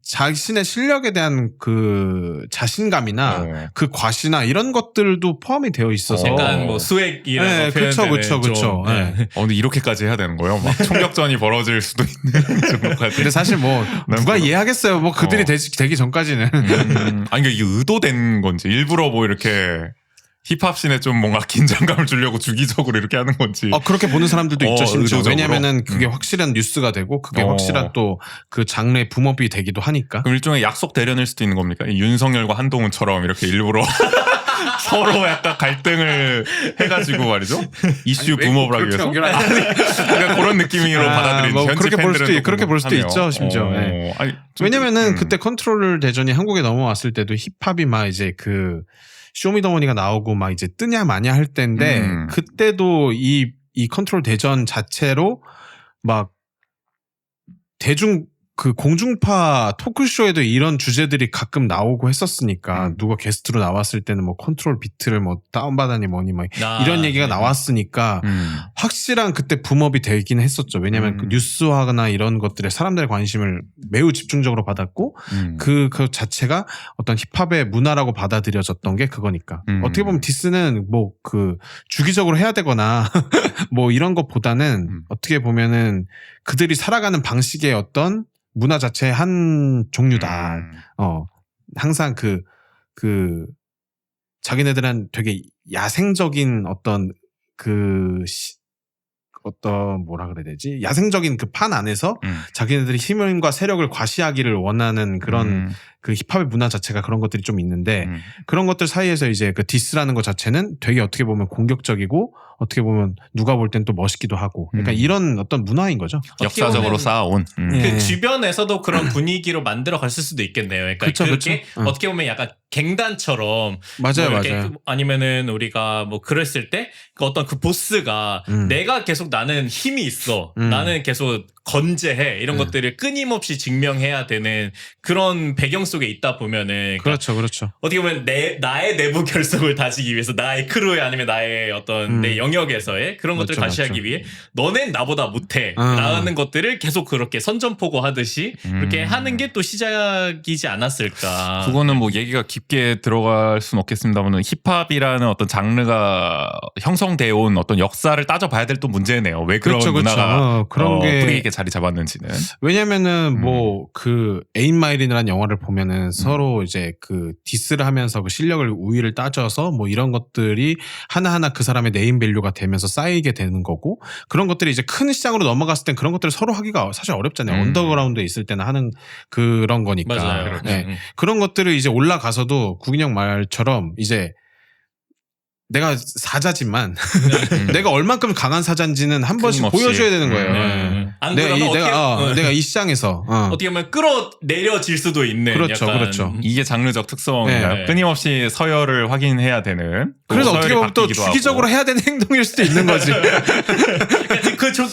자신의 실력에 대한 그 자신감이나 그 과시나 이런 것들도 포함이 되어 있어서 약간 뭐 수액이라고 네, 그렇죠. 네. 근데 이렇게까지 해야 되는 거예요? 막 총격전이 벌어질 수도 있는 정도까지. 근데 사실 뭐 누가 이해하겠어요? 뭐 그들이 되기 전까지는. 아니 그러니까 이게 의도된 건지 일부러 뭐 이렇게 힙합 씬에 좀 뭔가 긴장감을 주려고 주기적으로 이렇게 하는 건지. 그렇게 보는 사람들도 있죠, 심지어. 의도적으로? 왜냐면은 그게 확실한 뉴스가 되고 그게 확실한 또 그 장르의 붐업이 되기도 하니까. 그럼 일종의 약속 대련일 수도 있는 겁니까? 윤석열과 한동훈처럼 이렇게 일부러 서로 약간 갈등을 해가지고 말이죠. 이슈 붐업을 하기 위해서. 그러니까 그런 느낌으로 받아들이는 뭐 현지 그렇게 볼 수도 팬들은 그렇게 볼 수도 하며. 있죠, 심지어. 네. 아니, 왜냐면은 그때 컨트롤 대전이 한국에 넘어왔을 때도 힙합이 막 이제 그 쇼미더머니가 나오고 막 이제 뜨냐 마냐 할 때인데 그때도 이 컨트롤 대전 자체로 막 대중 그 공중파 토크쇼에도 이런 주제들이 가끔 나오고 했었으니까 누가 게스트로 나왔을 때는 뭐 컨트롤 비트를 뭐 다운받아니 뭐니 막 이런 얘기가 나왔으니까 확실한 그때 붐업이 되긴 했었죠. 왜냐하면 그 뉴스화나 이런 것들에 사람들의 관심을 매우 집중적으로 받았고 그 자체가 어떤 힙합의 문화라고 받아들여졌던 게 그거니까. 어떻게 보면 디스는 뭐 그 주기적으로 해야 되거나 뭐 이런 것보다는 어떻게 보면은 그들이 살아가는 방식의 어떤 문화 자체의 한 종류다. 항상 자기네들은 되게 야생적인 어떤 뭐라 그래야 되지? 야생적인 그 판 안에서 자기네들이 힘과 세력을 과시하기를 원하는 그런 그 힙합의 문화 자체가 그런 것들이 좀 있는데 그런 것들 사이에서 이제 그 디스라는 것 자체는 되게 어떻게 보면 공격적이고 어떻게 보면 누가 볼 땐 또 멋있기도 하고 그러니까 이런 어떤 문화인 거죠. 역사적으로 쌓아온. 그 주변에서도 그런 분위기로 만들어 갔을 수도 있겠네요. 그러니까 그쵸, 그렇게 그쵸. 어떻게 보면 약간 갱단처럼 맞아요, 뭐 이렇게 맞아요. 아니면은 우리가 뭐 그랬을 때 그 어떤 그 보스가 내가 계속 나는 힘이 있어. 나는 계속 건재해. 이런 것들을 끊임없이 증명해야 되는 그런 배경 속에 있다 보면은 그러니까 그렇죠. 어떻게 보면 나의 내부 결속을 다지기 위해서 나의 크루에 아니면 나의 어떤 내 영역에서의 그런 것들을 맞죠, 과시하기 맞죠. 위해 너넨 나보다 못해 라는 것들을 계속 그렇게 선전포고 하듯이 그렇게 하는 게 또 시작이지 않았을까. 그거는 뭐 얘기가 깊게 들어갈 수는 없겠습니다만 힙합이라는 어떤 장르가 형성되어 온 어떤 역사를 따져봐야 될 또 문제네요. 왜 그런 그렇죠. 문화가 그런 게 뿌리 있게 자리 잡았는지는. 왜냐면은 뭐 그 에인마일이라는 영화를 보면은 서로 이제 그 디스를 하면서 그 실력을 우위를 따져서 뭐 이런 것들이 하나하나 그 사람의 네임 밸류가 되면서 쌓이게 되는 거고 그런 것들이 이제 큰 시장으로 넘어갔을 땐 그런 것들을 서로 하기가 사실 어렵잖아요. 언더그라운드에 있을 때는 하는 그런 거니까. 맞아요. 네. 그런 것들을 이제 올라가서도 구긴형 말처럼 이제 내가 사자지만 내가 얼만큼 강한 사자인지는 한 번씩 끊임없이. 보여줘야 되는 거예요. 안 그러면 내가 이 시장에서 어떻게 보면 끌어내려질 수도 있는 그렇죠, 약간 그렇죠. 이게 장르적 특성인가요? 네. 끊임없이 서열을 확인해야 되는. 그래서 또 어떻게 서열이 보면 또 바뀌기도 주기적으로 하고. 해야 되는 행동일 수도 있는 거지.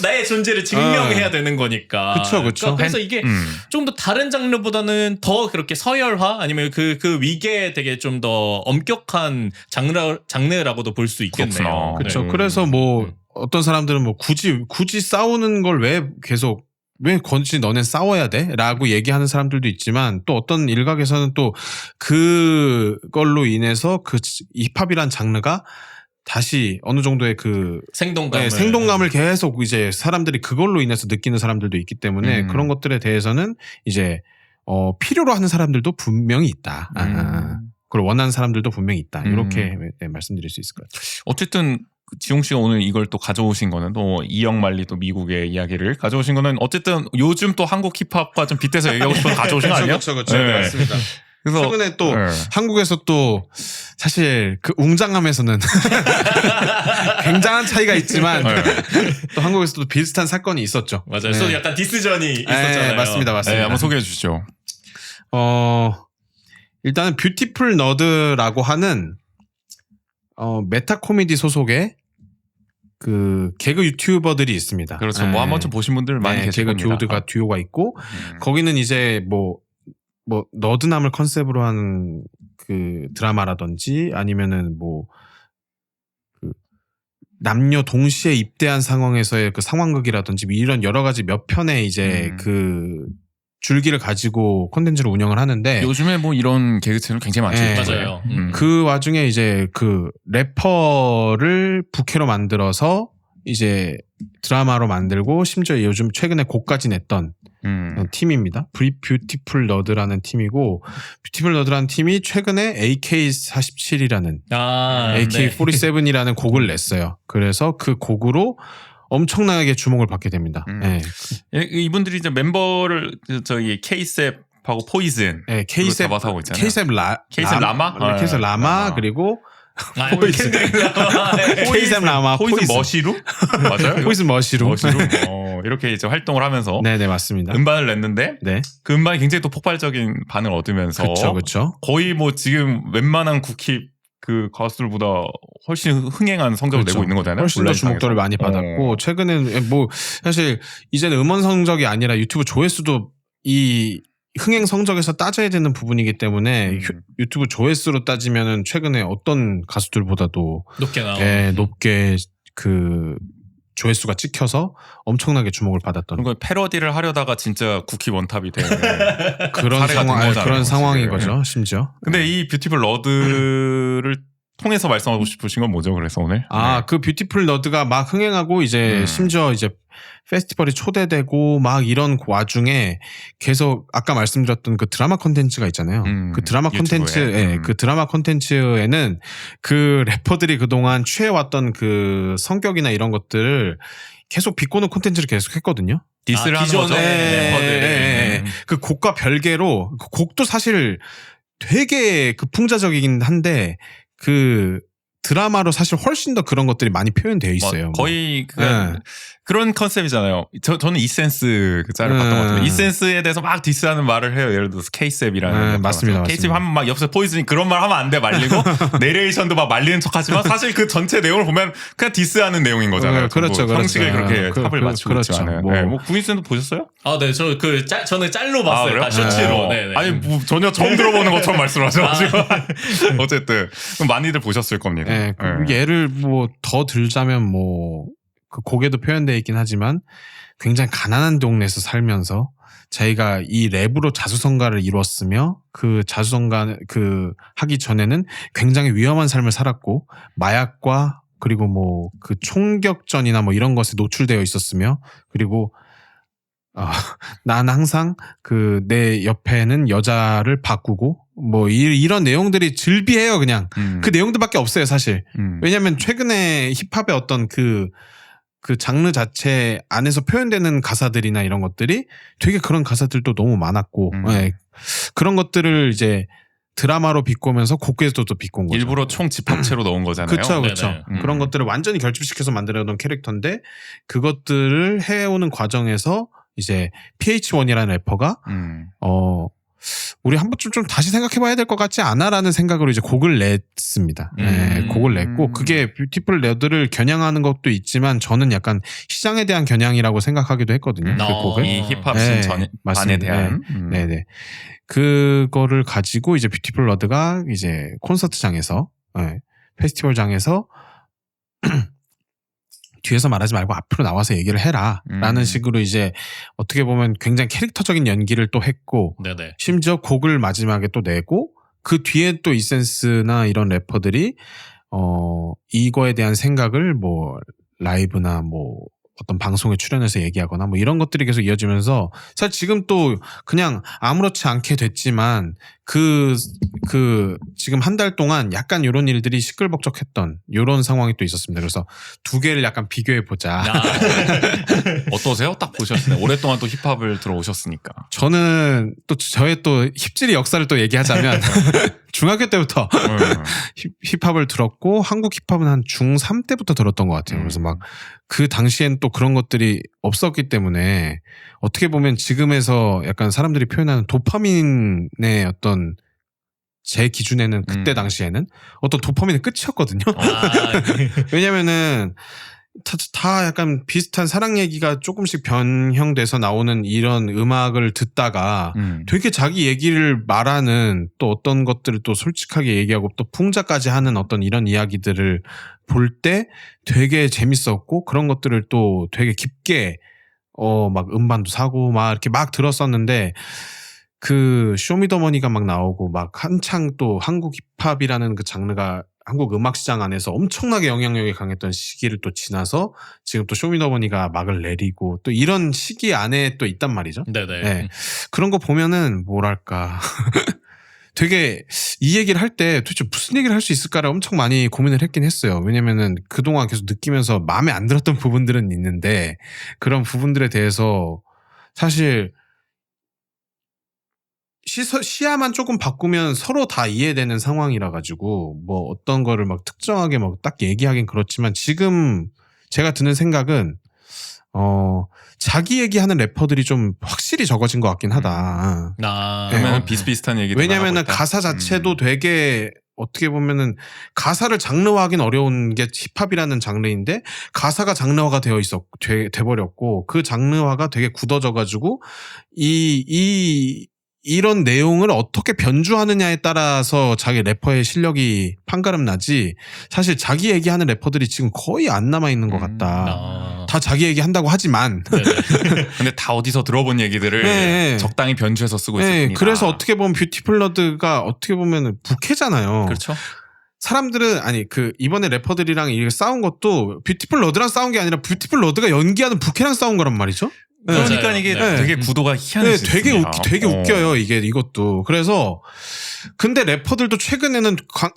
나의 존재를 증명해야 되는 거니까. 그쵸. 그러니까 그래서 이게 좀 더 다른 장르보다는 더 그렇게 서열화 아니면 그 위계에 되게 좀 더 엄격한 장르라고도 볼 수 있겠네요. 그렇구나. 그렇죠. 네. 그래서 뭐 어떤 사람들은 뭐 굳이 싸우는 걸 왜 건지 너넨 싸워야 돼? 라고 얘기하는 사람들도 있지만 또 어떤 일각에서는 또 그걸로 인해서 그 힙합이란 장르가 다시 어느 정도의 생동감을 계속 이제 사람들이 그걸로 인해서 느끼는 사람들도 있기 때문에 그런 것들에 대해서는 이제 필요로 하는 사람들도 분명히 있다. 그걸 원하는 사람들도 분명히 있다. 이렇게 말씀드릴 수 있을 것 같아요. 어쨌든 지용 씨가 오늘 이걸 또 가져오신 거는 또 이영만리 또 미국의 이야기를 가져오신 거는 어쨌든 요즘 또 한국 힙합과 좀 빗대서 얘기하고 싶어서 가져오신 거 아니에요? 그렇죠. 네. 맞습니다. 그래서 최근에 또 네. 한국에서 또 사실 그 웅장함에서는 굉장한 차이가 있지만 또 한국에서도 비슷한 사건이 있었죠. 맞아요. 네. 또 약간 디스전이 있었잖아요. 맞습니다. 네, 한번 소개해 주시죠. 일단은 뷰티풀 너드라고 하는 메타 코미디 소속의 그 개그 유튜버들이 있습니다. 그렇죠. 뭐 한 번쯤 보신 분들 많이 계실 개그 겁니다. 듀오드가 듀오가 있고 거기는 이제 뭐 너드남을 컨셉으로 한 그 드라마라든지 아니면은 뭐 그 남녀 동시에 입대한 상황에서의 그 상황극이라든지 이런 여러 가지 몇 편의 이제 그 줄기를 가지고 콘텐츠를 운영을 하는데 요즘에 뭐 이런 개그 채널 굉장히 많죠. 네. 맞아요. 그 와중에 이제 그 래퍼를 부캐로 만들어서 이제 드라마로 만들고 심지어 요즘 최근에 곡까지 냈던 팀입니다. 뷰티풀 너드라는 팀이고 뷰티풀 너드라는 팀이 최근에 AK47이라는 AK47이라는 곡을 냈어요. 그래서 그 곡으로 엄청나게 주목을 받게 됩니다. 네. 이분들이 이제 멤버를 저기 K-셉하고 포이즌 K-셉 잡아서 하고 있잖아요. K-셉 라마? K-셉 라마 그리고 K-셉 라마 포이즌 머시루? 맞아요? 포이즌 머시루 이렇게 이제 활동을 하면서 네네 맞습니다. 음반을 냈는데 네. 그 음반이 굉장히 또 폭발적인 반응을 얻으면서 그렇죠. 거의 뭐 지금 웬만한 국힙 그 가수들보다 훨씬 흥행한 성적을 내고 있는 거잖아요. 훨씬 더 주목도를 많이 받았고 최근에는 뭐 사실 이제는 음원 성적이 아니라 유튜브 조회수도 이 흥행 성적에서 따져야 되는 부분이기 때문에 유튜브 조회수로 따지면은 최근에 어떤 가수들보다도 높게 나와. 높게 그 조회수가 찍혀서 엄청나게 주목을 받았던 그런 거 패러디를 하려다가 진짜 국힙 원탑이 된 그런 그런 상황인 거죠, 심지어. 근데 이 뷰티풀 러드를 통해서 말씀하고 싶으신 건 뭐죠? 그래서 오늘 그 뷰티풀 러드가 막 흥행하고 이제 심지어 이제 페스티벌이 초대되고 막 이런 와중에 계속 아까 말씀드렸던 그 드라마 콘텐츠가 있잖아요. 그 드라마 콘텐츠, 그 드라마 콘텐츠에는 그 래퍼들이 그동안 취해왔던 그 성격이나 이런 것들을 계속 비꼬는 콘텐츠를 계속 했거든요. 디스를 하는 거죠. 래퍼들이. 그 곡과 별개로 그 곡도 사실 되게 그 풍자적이긴 한데 그 드라마로 사실 훨씬 더 그런 것들이 많이 표현되어 있어요. 거의 그런 컨셉이잖아요. 저는 이센스 그 짤을 봤던 것 같아요. 이센스에 대해서 막 디스하는 말을 해요. 예를 들어서 K-셉이라는 맞습니다. K-셉 하면 막 옆에서 포이즌이 그런 말 하면 안 돼 말리고 내레이션도 막 말리는 척하지만 사실 그 전체 내용을 보면 그냥 디스하는 내용인 거잖아요. 그렇죠. 형식을 그렇게 탑을 맞추고 그렇죠. 있지만은. 뭐 구인쌤도 보셨어요? 네, 저는 짤로 봤어요. 그래요? 쇼츠로. 아니 뭐 전혀 처음 들어보는 것처럼 말씀하셔가지고 어쨌든 많이들 보셨을 겁니다. 예를 뭐 더 들자면 뭐 그 곡에도 표현되어 있긴 하지만 굉장히 가난한 동네에서 살면서 자기가 이 랩으로 자수성가를 이뤘으며 그 자수성가 그 하기 전에는 굉장히 위험한 삶을 살았고 마약과 그리고 뭐 그 총격전이나 뭐 이런 것에 노출되어 있었으며 그리고 난 항상 그 내 옆에는 여자를 바꾸고 뭐 이런 내용들이 즐비해요 그냥 그 내용들밖에 없어요 사실. 왜냐하면 최근에 힙합의 어떤 그 장르 자체 안에서 표현되는 가사들이나 이런 것들이 되게 그런 가사들도 너무 많았고 그런 것들을 이제 드라마로 비꼬면서 곡에서도 비꼰 거죠. 일부러 총 집합체로 넣은 거잖아요. 그렇죠. 그런 것들을 완전히 결집시켜서 만들어놓은 캐릭터인데 그것들을 해오는 과정에서 이제 PH1이라는 래퍼가 우리 한 번쯤 좀 다시 생각해봐야 될 것 같지 않아라는 생각으로 이제 곡을 냈습니다. 곡을 냈고 그게 뷰티풀 러드를 겨냥하는 것도 있지만 저는 약간 시장에 대한 겨냥이라고 생각하기도 했거든요. 그 곡을 이 힙합 씬 반에 대한 네네 그거를 가지고 이제 뷰티풀 러드가 이제 콘서트장에서 페스티벌장에서 뒤에서 말하지 말고 앞으로 나와서 얘기를 해라 라는 식으로 이제 어떻게 보면 굉장히 캐릭터적인 연기를 또 했고 심지어 곡을 마지막에 또 내고 그 뒤에 또 이센스나 이런 래퍼들이 이거에 대한 생각을 뭐 라이브나 뭐 어떤 방송에 출연해서 얘기하거나 뭐 이런 것들이 계속 이어지면서 사실 지금 또 그냥 아무렇지 않게 됐지만 그 지금 한 달 동안 약간 이런 일들이 시끌벅적했던 이런 상황이 또 있었습니다. 그래서 두 개를 약간 비교해 보자. 어떠세요? 딱 보셨어요. 오랫동안 또 힙합을 들어오셨으니까. 저는 또 저의 또 힙질의 역사를 또 얘기하자면 중학교 때부터 힙합을 들었고 한국 힙합은 한 중3 때부터 들었던 것 같아요. 그래서 막 그 당시엔 또 그런 것들이 없었기 때문에 어떻게 보면 지금에서 약간 사람들이 표현하는 도파민의 어떤 제 기준에는 그때 당시에는 어떤 도파민의 끝이었거든요. 왜냐면은 다 약간 비슷한 사랑 얘기가 조금씩 변형돼서 나오는 이런 음악을 듣다가 되게 자기 얘기를 말하는 또 어떤 것들을 또 솔직하게 얘기하고 또 풍자까지 하는 어떤 이런 이야기들을 볼 때 되게 재밌었고 그런 것들을 또 되게 깊게 막 음반도 사고 막 이렇게 막 들었었는데 그 쇼미더머니가 막 나오고 막 한창 또 한국 힙합이라는 그 장르가 한국 음악 시장 안에서 엄청나게 영향력이 강했던 시기를 또 지나서 지금 또 쇼미더머니가 막을 내리고 또 이런 시기 안에 또 있단 말이죠. 네네. 네. 그런 거 보면은 뭐랄까 되게 이 얘기를 할 때 도대체 무슨 얘기를 할 수 있을까를 엄청 많이 고민을 했긴 했어요. 왜냐면은 그동안 계속 느끼면서 마음에 안 들었던 부분들은 있는데 그런 부분들에 대해서 사실 시야만 조금 바꾸면 서로 다 이해되는 상황이라 가지고 뭐 어떤 거를 막 특정하게 막 딱 얘기하긴 그렇지만 지금 제가 드는 생각은 자기 얘기하는 래퍼들이 좀 확실히 적어진 것 같긴 하다. 그러면 비슷비슷한 얘기들 왜냐면은 가사 자체도 되게 어떻게 보면은 가사를 장르화하긴 어려운 게 힙합이라는 장르인데 가사가 장르화가 돼버렸고 그 장르화가 되게 굳어져가지고 이런 내용을 어떻게 변주하느냐에 따라서 자기 래퍼의 실력이 판가름 나지 사실 자기 얘기하는 래퍼들이 지금 거의 안 남아있는 것 같다. 다 자기 얘기한다고 하지만 근데 다 어디서 들어본 얘기들을 적당히 변주해서 쓰고 있습니다. 그래서 어떻게 보면 뷰티플러드가 어떻게 보면 부캐잖아요. 그렇죠. 사람들은 이번에 래퍼들이랑 이렇게 싸운 것도 뷰티플러드랑 싸운 게 아니라 뷰티플러드가 연기하는 부캐랑 싸운 거란 말이죠. 그러니까 이게 되게 구도가 희한해졌습니다. 되게 웃겨요 이것도. 그래서 근데 래퍼들도 최근에는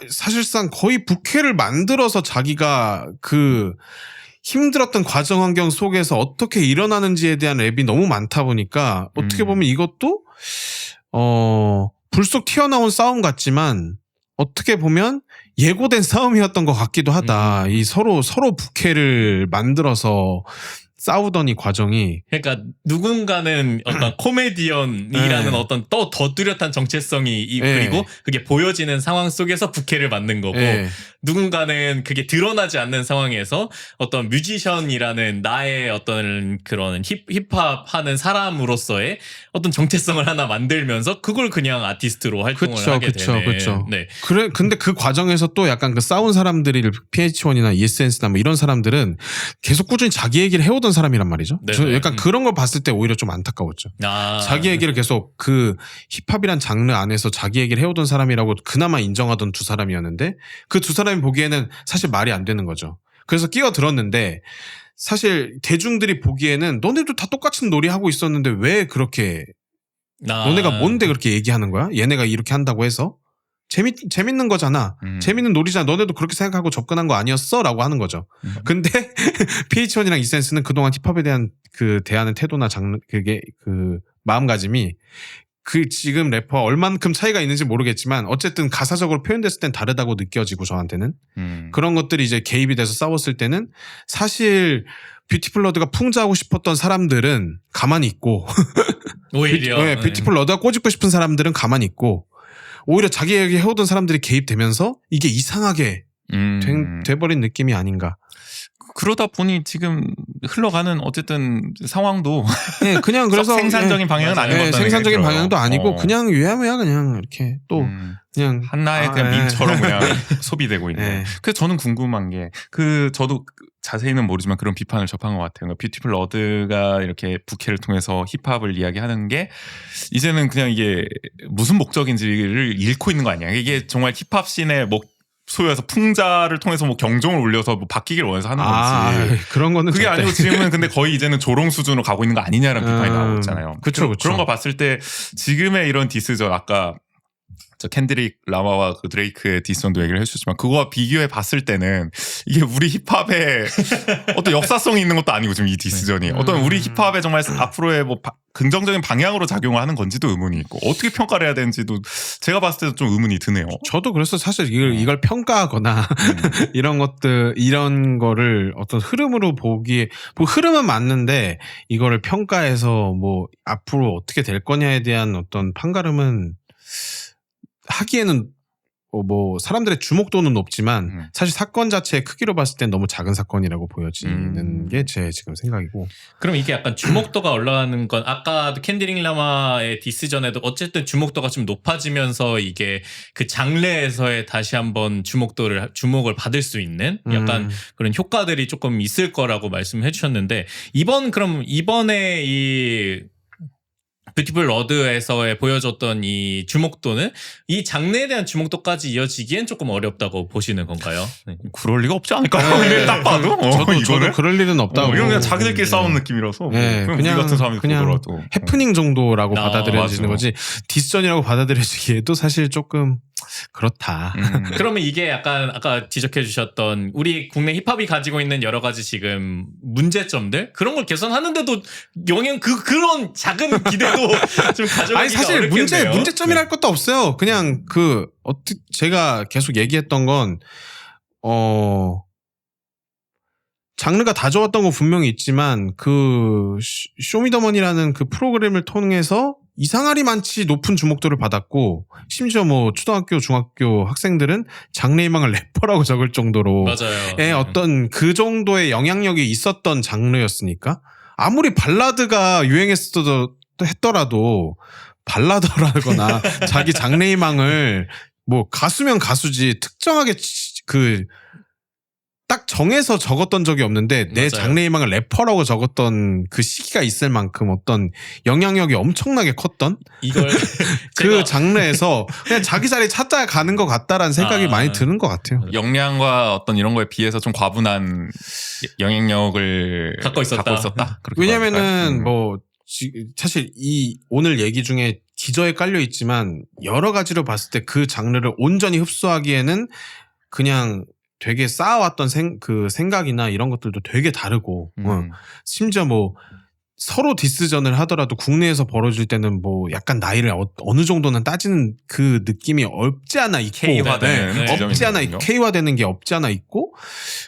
사실상 거의 부캐를 만들어서 자기가 그 힘들었던 과정 환경 속에서 어떻게 일어나는지에 대한 랩이 너무 많다 보니까 어떻게 보면 이것도 불쑥 튀어나온 싸움 같지만 어떻게 보면 예고된 싸움이었던 것 같기도 하다. 이 서로 부캐를 만들어서 싸우더니 과정이. 그러니까 누군가는 어떤 코미디언이라는 어떤 또 더 뚜렷한 정체성이 그리고 그게 보여지는 상황 속에서 부캐를 만든 거고 누군가는 그게 드러나지 않는 상황에서 어떤 뮤지션이라는 나의 어떤 그런 힙합 하는 사람으로서의 어떤 정체성을 하나 만들면서 그걸 그냥 아티스트로 활동을 하게 되는. 그렇죠. 네. 근데 그 과정에서 또 약간 그 싸운 사람들이 PH1이나 ESNS나 뭐 이런 사람들은 계속 꾸준히 자기 얘기를 해오던 사람이란 말이죠. 저는 약간 그런 걸 봤을 때 오히려 좀 안타까웠죠. 자기 얘기를 계속 그 힙합이란 장르 안에서 자기 얘기를 해오던 사람이라고 그나마 인정하던 두 사람이었는데 그 두 사람이 보기에는 사실 말이 안 되는 거죠. 그래서 끼어들었는데 사실 대중들이 보기에는 너네도 다 똑같은 놀이 하고 있었는데 왜 그렇게 너네가 뭔데 그렇게 얘기하는 거야? 얘네가 이렇게 한다고 해서 재밌는 거잖아. 재밌는 놀이잖아. 너네도 그렇게 생각하고 접근한 거 아니었어? 라고 하는 거죠. 근데 PH1이랑 이센스는 그동안 힙합에 대한 그 대하는 태도나 그게 그 마음가짐이 지금 래퍼 얼만큼 차이가 있는지 모르겠지만 어쨌든 가사적으로 표현됐을 땐 다르다고 느껴지고 저한테는 그런 것들이 이제 개입이 돼서 싸웠을 때는 사실 뷰티플러드가 풍자하고 싶었던 사람들은 가만히 있고 오히려 뷰티플러드가 꼬집고 싶은 사람들은 가만히 있고 오히려 자기 얘기 해오던 사람들이 개입되면서 이게 이상하게 돼버린 느낌이 아닌가. 그러다 보니 지금 흘러가는 어쨌든 상황도 그냥 그래서 생산적인 방향은 아닌 것 같아요. 생산적인 방향도 아니고 그냥 유야무야 그냥 이렇게 또 그냥 한나의 그냥 밈처럼 그냥 소비되고 있는. 그래서 저는 궁금한 게 저도 자세히는 모르지만 그런 비판을 접한 것 같아요. 뷰티플러드가 이렇게 부캐를 통해서 힙합을 이야기하는 게 이제는 그냥 이게 무슨 목적인지를 잃고 있는 거 아니야. 이게 정말 힙합 씬의 소위해서 풍자를 통해서 경종을 울려서 바뀌기를 원해서 하는 건지 그런 거는 그게 아니고 지금은 근데 거의 이제는 조롱 수준으로 가고 있는 거 아니냐라는 비판이 나오고 있잖아요. 그렇죠. 그런 거 봤을 때 지금의 이런 디스전 아까 저 켄드릭 라마와 그 드레이크의 디스전도 얘기를 해주셨지만 그거와 비교해 봤을 때는 이게 우리 힙합의 어떤 역사성이 있는 것도 아니고 지금 이 디스전이 어떤 우리 힙합의 정말 앞으로의 긍정적인 방향으로 작용을 하는 건지도 의문이 있고 어떻게 평가를 해야 되는지도 제가 봤을 때도 좀 의문이 드네요. 저도 그래서 사실 이걸 평가하거나 이런 거를 어떤 흐름으로 보기에 흐름은 맞는데 이거를 평가해서 앞으로 어떻게 될 거냐에 대한 어떤 판가름은 하기에는 뭐 사람들의 주목도는 높지만 사실 사건 자체의 크기로 봤을 땐 너무 작은 사건이라고 보여지는 게 제 지금 생각이고. 그럼 이게 약간 주목도가 올라가는 건 아까도 캔디링 라마의 디스 전에도 어쨌든 주목도가 좀 높아지면서 이게 그 장르에서의 다시 한번 주목을 받을 수 있는 약간 그런 효과들이 조금 있을 거라고 말씀해 주셨는데 이번에 이 뷰티풀 러드에서의 보여줬던 이 주목도는 이 장르에 대한 주목도까지 이어지기엔 조금 어렵다고 보시는 건가요? 네. 그럴 리가 없지 않을까요? 근데 딱 봐도 저도 그럴 일은 없다고. 이건 그냥 자기들끼리 싸우는 느낌이라서 네, 그냥 우리 같은 사람이 그냥 보더라도 해프닝 정도라고 받아들여지는 맞아. 거지 디스전이라고 받아들여지기에도 사실 조금 그렇다. 그러면 이게 약간 아까 지적해 주셨던 우리 국내 힙합이 가지고 있는 여러 가지 지금 문제점들 그런 걸 개선하는데도 그런 작은 기대도 좀 가져가기가 아니 사실 어렵겠네요. 문제점이랄 것도 없어요. 그냥 제가 계속 얘기했던 건 장르가 다 좋았던 건 분명히 있지만 그 쇼미더머니라는 그 프로그램을 통해서 이상하리 많지 높은 주목도를 받았고 심지어 뭐 초등학교 중학교 학생들은 장래희망을 래퍼라고 적을 정도로 맞아요. 어떤 그 정도의 영향력이 있었던 장르였으니까 아무리 발라드가 했더라도 발라더라거나 자기 장래희망을 뭐 가수면 가수지 특정하게 딱 정해서 적었던 적이 없는데 내 맞아요. 장래희망을 래퍼라고 적었던 그 시기가 있을 만큼 어떤 영향력이 엄청나게 컸던 이걸 그 장르에서 그냥 자기 자리 찾아 가는 것 같다라는 생각이 많이 드는 것 같아요. 역량과 어떤 이런 거에 비해서 좀 과분한 영향력을 갖고 있었다. 그렇게 왜냐면은 뭐 사실 이 오늘 얘기 중에 기저에 깔려 있지만 여러 가지로 봤을 때 그 장르를 온전히 흡수하기에는 그냥 되게 쌓아왔던 생각이나 이런 것들도 되게 다르고 심지어 뭐 서로 디스전을 하더라도 국내에서 벌어질 때는 뭐 약간 나이를 어느 정도는 따지는 그 느낌이 없지 않아 있고 K화되는 없지 않아 있고 K화되는 게 없지 않아 있고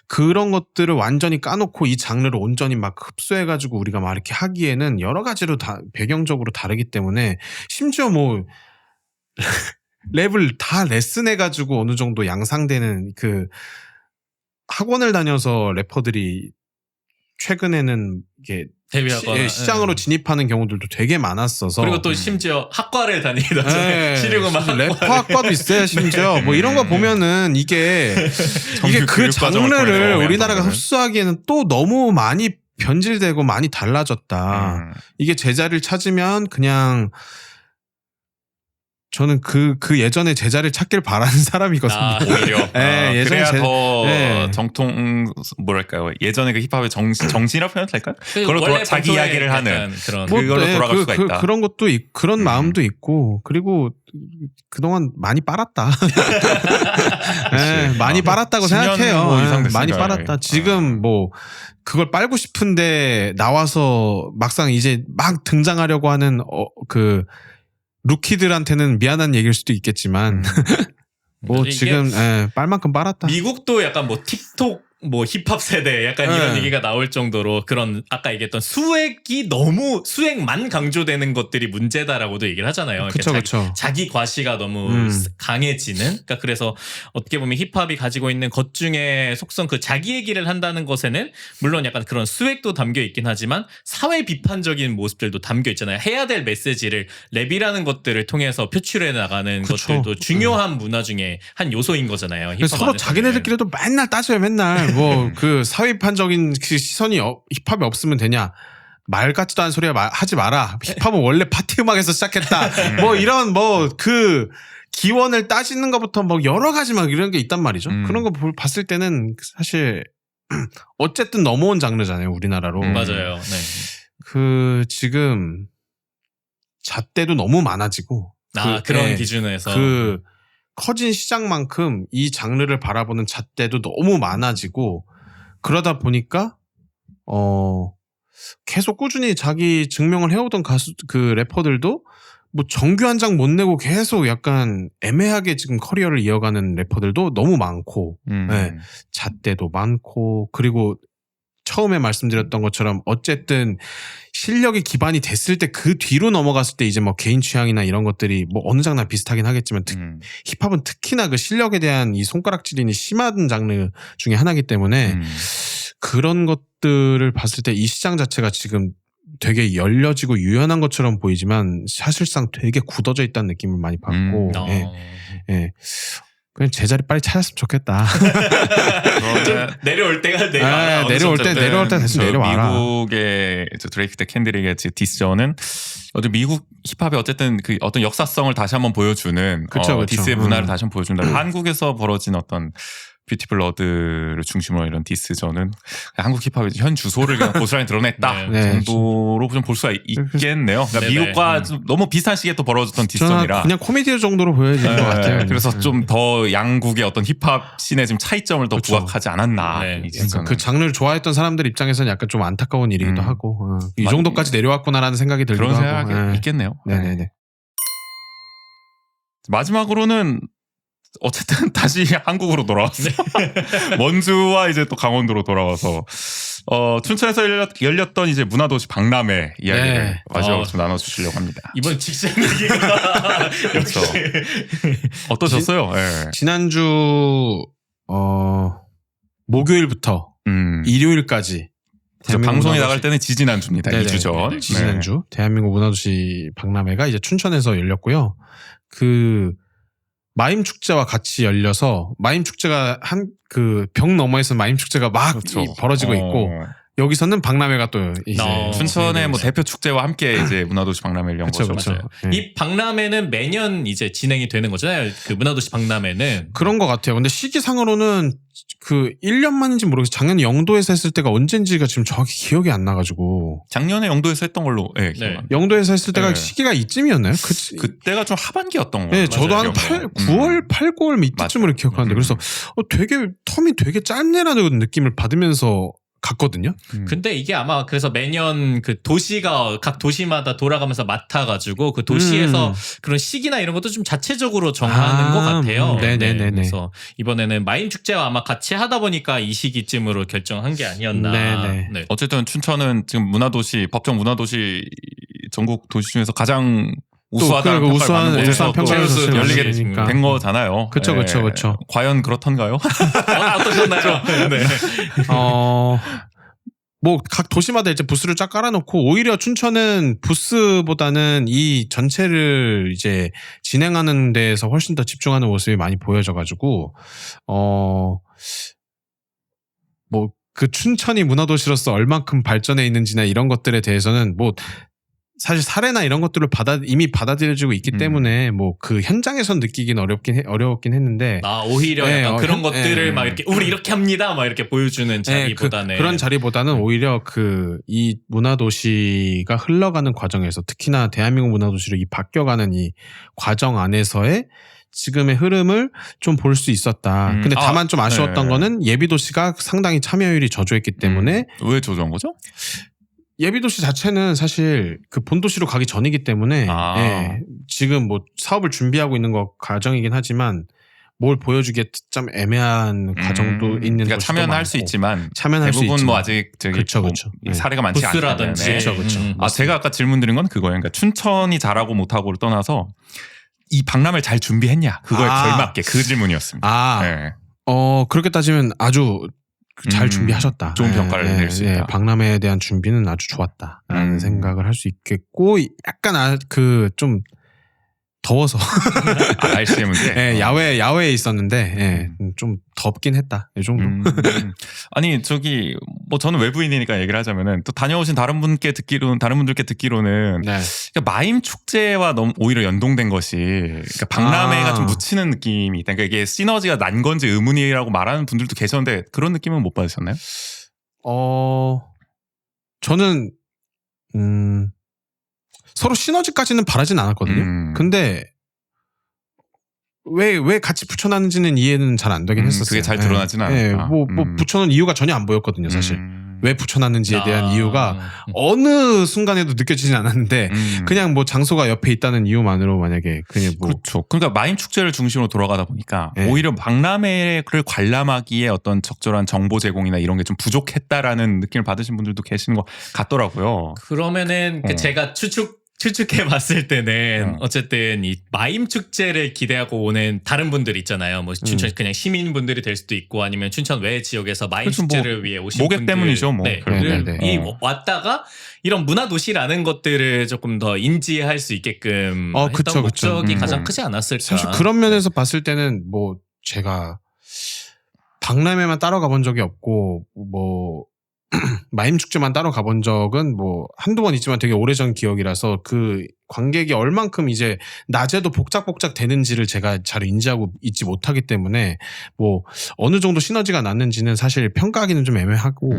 그런 것들을 완전히 까놓고 이 장르를 온전히 막 흡수해가지고 우리가 막 이렇게 하기에는 여러 가지로 배경적으로 다르기 때문에 심지어 뭐 랩을 다 레슨해가지고 어느 정도 양상되는 그 학원을 다녀서 래퍼들이 최근에는 이게 데뷔하거나 시장으로 진입하는 경우들도 되게 많았어서 그리고 또 심지어 학과를 다니다가 실용음악 래퍼학과도 있어요. 심지어 뭐 이런 거 보면은 이게 그 장르를 우리나라가 흡수하기에는 또 너무 많이 변질되고 많이 달라졌다. 이게 제자리를 찾으면 그냥 저는 그 예전에 제자를 찾길 바라는 사람이거든요. 오히려. 네, 그래야 더 정통 뭐랄까요? 예전에 그 힙합의 정신이라고 표현해도 될까요? 그걸로 자기 이야기를 하는 그걸로 돌아갈 수가 있다. 그런 것도 그런 마음도 있고 그리고 그동안 많이 빨았다. 네, 많이 빨았다고 생각해요. 뭐 많이 빨았다. 지금 뭐 그걸 빨고 싶은데 나와서 막상 이제 막 등장하려고 하는 루키들한테는 미안한 얘기일 수도 있겠지만 뭐 지금 빨 만큼 빨았다. 미국도 약간 뭐 틱톡 뭐 힙합 세대 약간 이런 얘기가 나올 정도로 그런 아까 얘기했던 수액만 강조되는 것들이 문제다라고도 얘기를 하잖아요. 그렇죠. 자기 과시가 너무 강해지는. 그러니까 그래서 어떻게 보면 힙합이 가지고 있는 것 중에 속성 그 자기 얘기를 한다는 것에는 물론 약간 그런 수액도 담겨 있긴 하지만 사회 비판적인 모습들도 담겨 있잖아요. 해야 될 메시지를 랩이라는 것들을 통해서 표출해 나가는 것들도 중요한 문화 중에 한 요소인 거잖아요. 서로 자기네들끼리도 맨날 따져요. 맨날 뭐 그 사회 비판적인 그 시선이 힙합이 없으면 되냐. 말 같지도 않은 소리 하지 마라. 힙합은 원래 파티 음악에서 시작했다. 뭐 이런 뭐 그 기원을 따지는 것부터 뭐 여러 가지 막 이런 게 있단 말이죠. 그런 거 봤을 때는 사실 어쨌든 넘어온 장르잖아요. 우리나라로. 맞아요. 네. 그 지금 잣대도 너무 많아지고 그런 기준에서 그 커진 시장만큼 이 장르를 바라보는 잣대도 너무 많아지고 그러다 보니까 계속 꾸준히 자기 증명을 해오던 래퍼들도 뭐 정규 한 장 못 내고 계속 약간 애매하게 지금 커리어를 이어가는 래퍼들도 너무 많고 잣대도 많고 그리고 처음에 말씀드렸던 것처럼 어쨌든 실력이 기반이 됐을 때 그 뒤로 넘어갔을 때 이제 뭐 개인 취향이나 이런 것들이 뭐 어느 장르 비슷하긴 하겠지만 힙합은 특히나 그 실력에 대한 이 손가락질이 심한 장르 중에 하나이기 때문에 그런 것들을 봤을 때 이 시장 자체가 지금 되게 열려지고 유연한 것처럼 보이지만 사실상 되게 굳어져 있다는 느낌을 많이 받고 예. 그냥 제자리 빨리 찾았으면 좋겠다. 좀 내려올 때가 내려올 때 됐으면 내려와라. 미국의 드레이크 대 캔드릭의 디스전은 미국 힙합의 어쨌든 그 어떤 역사성을 다시 한번 보여주는 그쵸. 디스의 문화를 다시 한번 보여준다. 한국에서 벌어진 어떤 뷰티블러드를 중심으로 이런 디스전은 한국 힙합의 현 주소를 그냥 고스란히 드러냈다 정도로 좀 볼 수가 있겠네요. 그러니까 미국과 좀 너무 비슷한 시기에 또 벌어졌던 디스전이라 그냥 코미디 정도로 보여지는 것 같아요. 그래서 좀 더 양국의 어떤 힙합 씬의 지금 차이점을 더 부각하지 않았나. 이 그러니까 그 장르를 좋아했던 사람들 입장에서는 약간 좀 안타까운 일이기도 하고 이 정도까지 내려왔구나라는 생각이 들기도 그런 하고. 생각이 있겠네요. 네네네. 마지막으로는 어쨌든 다시 한국으로 돌아왔어요. 원주와 이제 또 강원도로 돌아와서 춘천에서 열렸던 이제 문화도시 박람회 이야기를 마지막으로 좀 나눠주시려고 합니다. 이번 직장 얘기가 그렇죠. 어떠셨어요? 네. 지난주 목요일부터 일요일까지 방송이 나갈 때는 지지난주입니다. 2주 전. 지지난주 대한민국 문화도시 박람회가 이제 춘천에서 열렸고요. 그 마임 축제와 같이 열려서 마임 축제가 그 벽 너머에서 마임 축제가 막 벌어지고 있고 여기서는 박람회가 또 이제 춘천의 뭐 대표 축제와 함께 이제 문화도시 박람회를 연 거죠. 그렇죠. 이 박람회는 매년 이제 진행이 되는 거잖아요. 그 문화도시 박람회는 그런 것 같아요. 근데 시기상으로는 그 1년만인지 모르겠어요. 작년 영도에서 했을 때가 언젠지가 지금 정확히 기억이 안 나가지고 작년에 영도에서 했던 걸로 영도에서 했을 때가 시기가 이쯤이었나요? 그때가 좀 하반기였던 거예요. 네, 저도 한 9월, 8, 9월 이때쯤으로 기억하는데 그래서 되게 텀이 되게 짧네라는 느낌을 받으면서 갔거든요. 근데 이게 아마 그래서 매년 그 도시가 각 도시마다 돌아가면서 맡아가지고 그 도시에서 그런 시기나 이런 것도 좀 자체적으로 정하는 것 같아요. 네네네. 그래서 이번에는 마임 축제와 아마 같이 하다 보니까 이 시기쯤으로 결정한 게 아니었나. 네. 어쨌든 춘천은 지금 문화도시 법정 문화도시 전국 도시 중에서 가장 우수하다는 우수한 평가에서 열리게 된 거잖아요. 그렇죠. 과연 그렇던가요? 어떠셨나요? 네. 뭐 각 도시마다 이제 부스를 쫙 깔아놓고 오히려 춘천은 부스보다는 이 전체를 이제 진행하는 데에서 훨씬 더 집중하는 모습이 많이 보여져가지고 뭐 그 춘천이 문화도시로서 얼만큼 발전해 있는지나 이런 것들에 대해서는 뭐 사실 사례나 이런 것들을 이미 받아들여지고 있기 때문에 뭐 그 현장에선 느끼긴 어려웠긴 했는데 오히려 약간 그런 것들을 막 이렇게 우리 이렇게 합니다 막 이렇게 보여주는 자리보다는 그런 자리보다는 오히려 이 문화도시가 흘러가는 과정에서 특히나 대한민국 문화도시로 바뀌어가는 이 과정 안에서의 지금의 흐름을 좀 볼 수 있었다. 근데 다만 좀 아쉬웠던 거는 예비도시가 상당히 참여율이 저조했기 때문에 왜 저조한 거죠? 예비도시 자체는 사실 그 본도시로 가기 전이기 때문에 지금 뭐 사업을 준비하고 있는 과정이긴 하지만 뭘 보여주기에 좀 애매한 과정도 있는 그러니까 참여는 할 수 있지만 대부분 뭐 아직 사례가 많지 않기 때문에 그렇죠. 제가 아까 질문드린 건 그거예요. 그러니까 춘천이 잘하고 못하고를 떠나서 이 박람회를 잘 준비했냐 그거에 걸맞게 그 질문이었습니다. 그렇게 따지면 아주 잘 준비하셨다. 좋은 평가를 낼 수 있다. 박람회에 대한 준비는 아주 좋았다라는 생각을 할 수 있겠고 약간 좀 더워서 날씨의 문제. 야외에 있었는데 좀 덥긴 했다. 이 정도. 아니 뭐 저는 외부인이니까 얘기를 하자면은 또 다녀오신 다른 분들께 듣기로는 그러니까 마임 축제와 너무 오히려 연동된 것이 그러니까 박람회가 좀 묻히는 느낌이 있다. 그러니까 이게 시너지가 난 건지 의문이라고 말하는 분들도 계셨는데 그런 느낌은 못 받으셨나요? 저는 서로 시너지까지는 바라진 않았거든요. 근데 왜 같이 붙여놨는지는 이해는 잘 안 되긴 했었어요. 그게 잘 드러나진 않았다. 뭐 붙여놓은 이유가 전혀 안 보였거든요, 사실. 왜 붙여놨는지에 대한 이유가 음. 어느 순간에도 느껴지진 않았는데 그냥 뭐 장소가 옆에 있다는 이유만으로 만약에 그냥 뭐 그렇죠. 그러니까 마임 축제를 중심으로 돌아가다 보니까 네. 오히려 박람회를 관람하기에 어떤 적절한 정보 제공이나 이런 게 좀 부족했다라는 느낌을 받으신 분들도 계시는 것 같더라고요. 그러면은 그 제가 추측해 봤을 때는 어. 어쨌든 이 마임 축제를 기대하고 오는 다른 분들 있잖아요. 뭐 춘천 그냥 시민분들이 될 수도 있고 아니면 춘천 외 지역에서 마임 그렇죠. 축제를 위해 오신 모객 분들 때문이죠, 뭐. 네, 결국엔. 이 어. 왔다가 이런 문화 도시라는 것들을 조금 더 인지할 수 있게끔 어, 했던 그쵸, 그쵸. 목적이 음. 가장 크지 않았을까. 사실 그런 면에서 봤을 때는 뭐 제가 박람회만 따로 가본 적이 없고 뭐 마임 축제만 따로 가본 적은 뭐 한두 번 있지만 되게 오래전 기억이라서 그 관객이 얼만큼 이제 낮에도 복작복작 되는지를 제가 잘 인지하고 있지 못하기 때문에 뭐 어느 정도 시너지가 났는지는 사실 평가하기는 좀 애매하고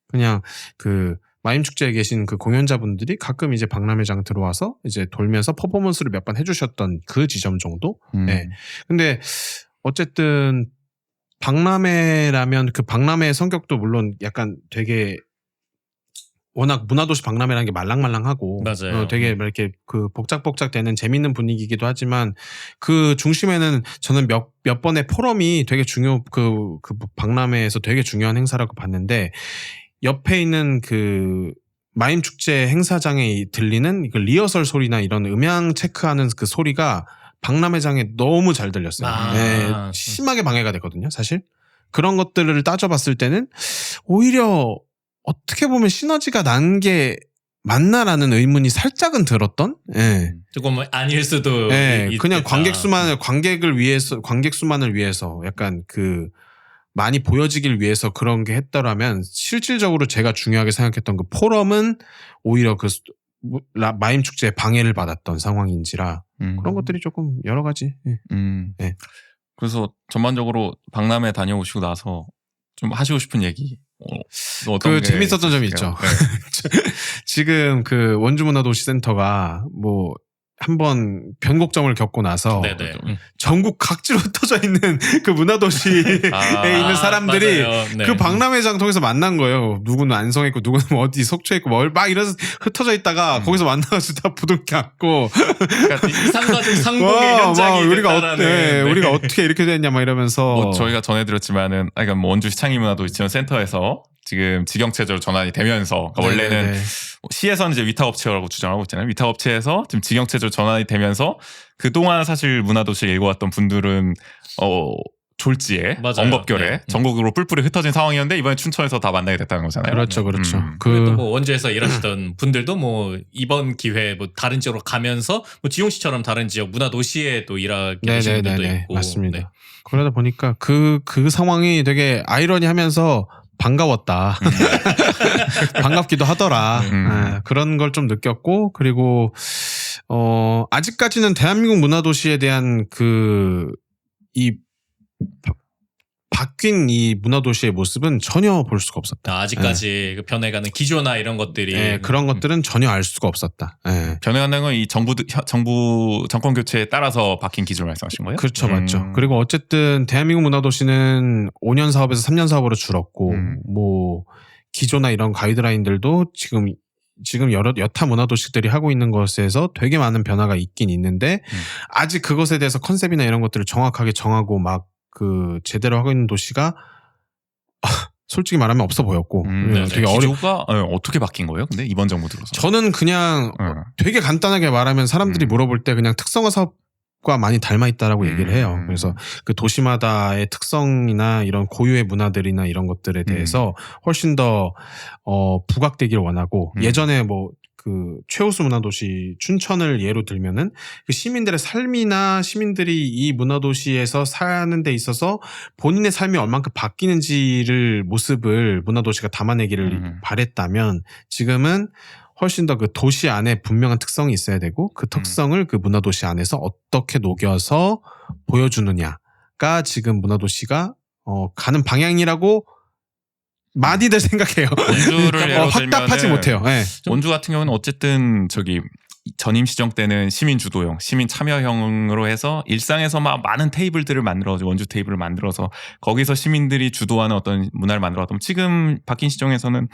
그냥 그 마임 축제에 계신 그 공연자분들이 가끔 이제 박람회장 들어와서 이제 돌면서 퍼포먼스를 몇 번 해주셨던 그 지점 정도? 네. 근데 어쨌든 박람회라면 그 박람회의 성격도 물론 약간 되게 워낙 문화도시 박람회라는 게 말랑말랑하고 맞아요. 되게 막 이렇게 그 복작복작 되는 재밌는 분위기이기도 하지만 그 중심에는 저는 몇 번의 포럼이 되게 그 박람회에서 되게 중요한 행사라고 봤는데 옆에 있는 그 마임 축제 행사장에 들리는 그 리허설 소리나 이런 음향 체크하는 그 소리가 박람회장에 너무 잘 들렸어요. 아. 네, 심하게 방해가 됐거든요, 사실. 그런 것들을 따져봤을 때는 오히려 어떻게 보면 시너지가 난 게 맞나라는 의문이 살짝은 들었던? 예. 조금 아닐 수도 예, 있겠다. 그냥 관객 수만을 위해서 약간 그 많이 보여지길 위해서 그런 게 했더라면 실질적으로 제가 중요하게 생각했던 그 포럼은 오히려 그 마임 축제에 방해를 받았던 상황인지라 그런 것들이 조금 여러 가지. 예. 네. 그래서 전반적으로 박람회 다녀오시고 나서 좀 하시고 싶은 얘기. 그 재밌었던 점이 있죠. 네. 지금 그 원주문화도시센터가 뭐 한번 변곡점을 겪고 나서 네네. 전국 각지로 흩어져 있는 그 문화도시에 있는 사람들이 맞아요. 네. 그 박람회장 통해서 만난 거예요. 누구는 안성에 있고 누구는 뭐 어디 속초에 있고 막 이래서 흩어져 있다가 거기서 만나가지고 다 부둥켜 안고 그러니까 이상가족 상봉의 현장이 됐다라는. 우리가 어떻게 이렇게 됐냐 막 이러면서 뭐 저희가 전해드렸지만은 그러니까 뭐 원주 시창이문화도시지원센터에서 지금 직영체제로 전환이 되면서 그러니까 원래는 시에서는 이제 위탁업체라고 주장하고 있잖아요. 위탁업체에서 지금 직영체제로 전환이 되면서 그동안 사실 문화도시를 읽어왔던 분들은 졸지에 맞아요. 엉겁결에 네. 전국으로 뿔뿔이 흩어진 상황이었는데 이번에 춘천에서 다 만나게 됐다는 거잖아요. 그렇죠. 그리고 뭐 원주에서 일하시던 분들도 뭐 이번 기회에 뭐 다른 지역으로 가면서 뭐 지용시처럼 다른 지역 문화도시에 또 일하게 되신 분들도 있고. 맞습니다. 네. 그러다 보니까 그 상황이 되게 아이러니하면서 반가웠다. 반갑기도 하더라. 그런 걸 좀 느꼈고 그리고 아직까지는 대한민국 문화도시에 대한 이 바뀐 이 문화도시의 모습은 전혀 볼 수가 없었다. 아직까지 그 변해가는 기조나 이런 것들이 네, 그런 것들은 전혀 알 수가 없었다. 네. 변해가는 건 이 정권 교체에 따라서 바뀐 기준을 말씀하신 거예요? 그렇죠, 맞죠. 그리고 어쨌든 대한민국 문화도시는 5년 사업에서 3년 사업으로 줄었고, 뭐 기조나 이런 가이드라인들도 지금 여타 문화도시들이 하고 있는 것에서 되게 많은 변화가 있긴 있는데 아직 그것에 대해서 컨셉이나 이런 것들을 정확하게 정하고 막 제대로 하고 있는 도시가 솔직히 말하면 없어 보였고 되게 기조가 어떻게 바뀐 거예요? 근데 이번 정부 들어서 저는 그냥 되게 간단하게 말하면 사람들이 물어볼 때 그냥 특성화 사업과 많이 닮아 있다라고 얘기를 해요. 그래서 그 도시마다의 특성이나 이런 고유의 문화들이나 이런 것들에 대해서 훨씬 더 부각되기를 원하고 예전에 뭐 그 최우수 문화도시 춘천을 예로 들면은 그 시민들의 삶이나 시민들이 이 문화도시에서 사는 데 있어서 본인의 삶이 얼만큼 바뀌는지를 모습을 문화도시가 담아내기를 바랬다면 지금은 훨씬 더 그 도시 안에 분명한 특성이 있어야 되고 그 특성을 그 문화도시 안에서 어떻게 녹여서 보여주느냐가 지금 문화도시가 가는 방향이라고 많이들 생각해요. 원주를 예로 확답하지 들면은 못해요. 네. 원주 같은 경우는 어쨌든 전임 시정 때는 시민 주도형, 시민 참여형으로 해서 일상에서 막 많은 테이블들을 만들어서 원주 테이블을 만들어서 거기서 시민들이 주도하는 어떤 문화를 만들어왔다면 지금 바뀐 시정에서는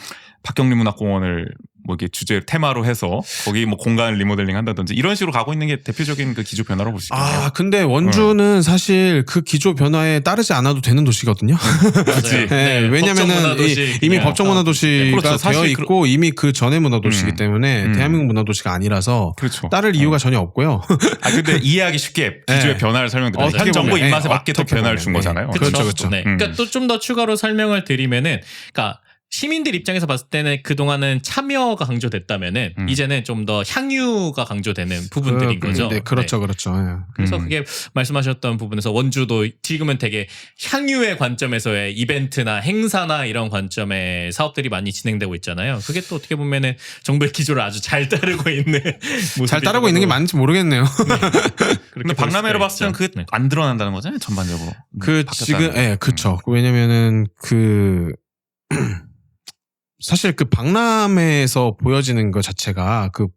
박경리 문화공원을 뭐 이게 주제 테마로 해서 거기 뭐 공간을 리모델링 한다든지 이런 식으로 가고 있는 게 대표적인 그 기조 변화라고 볼 수 있겠네요. 아, 근데 원주는 사실 그 기조 변화에 따르지 않아도 되는 도시거든요. 그렇지. 네, 왜냐면은 이미 법정 문화 도시가 그렇죠. 되어 사실 있고 이미 그 전에 문화 도시이기 때문에 대한민국 문화 도시가 아니라서 그렇죠. 따를 이유가 전혀 없고요. 아 근데 이해하기 쉽게 기조의 네. 변화를 설명드려요. 어떻게 현 정부 보면, 입맛에 맞게 또 어떻게 변화를 보면, 준 거잖아요. 그렇죠, 그렇죠. 네. 그러니까 또 좀 더 추가로 설명을 드리면은, 그러니까 시민들 입장에서 봤을 때는 그동안은 참여가 강조됐다면은 이제는 좀 더 향유가 강조되는 부분들인 거죠. 네, 그렇죠, 그렇죠. 예. 그래서 그게 말씀하셨던 부분에서 원주도 지금은 되게 향유의 관점에서의 이벤트나 행사나 이런 관점의 사업들이 많이 진행되고 있잖아요. 그게 또 어떻게 보면은 정부의 기조를 아주 잘 따르고 있는 잘 따르고 있는 게 맞는지 모르겠네요. 근데 박람회로 봤을 때는 그게 안 드러난다는 거잖아요. 전반적으로. 그 지금 그렇죠. 왜냐면은 그 사실 그 박람회에서 보여지는 것 자체가 그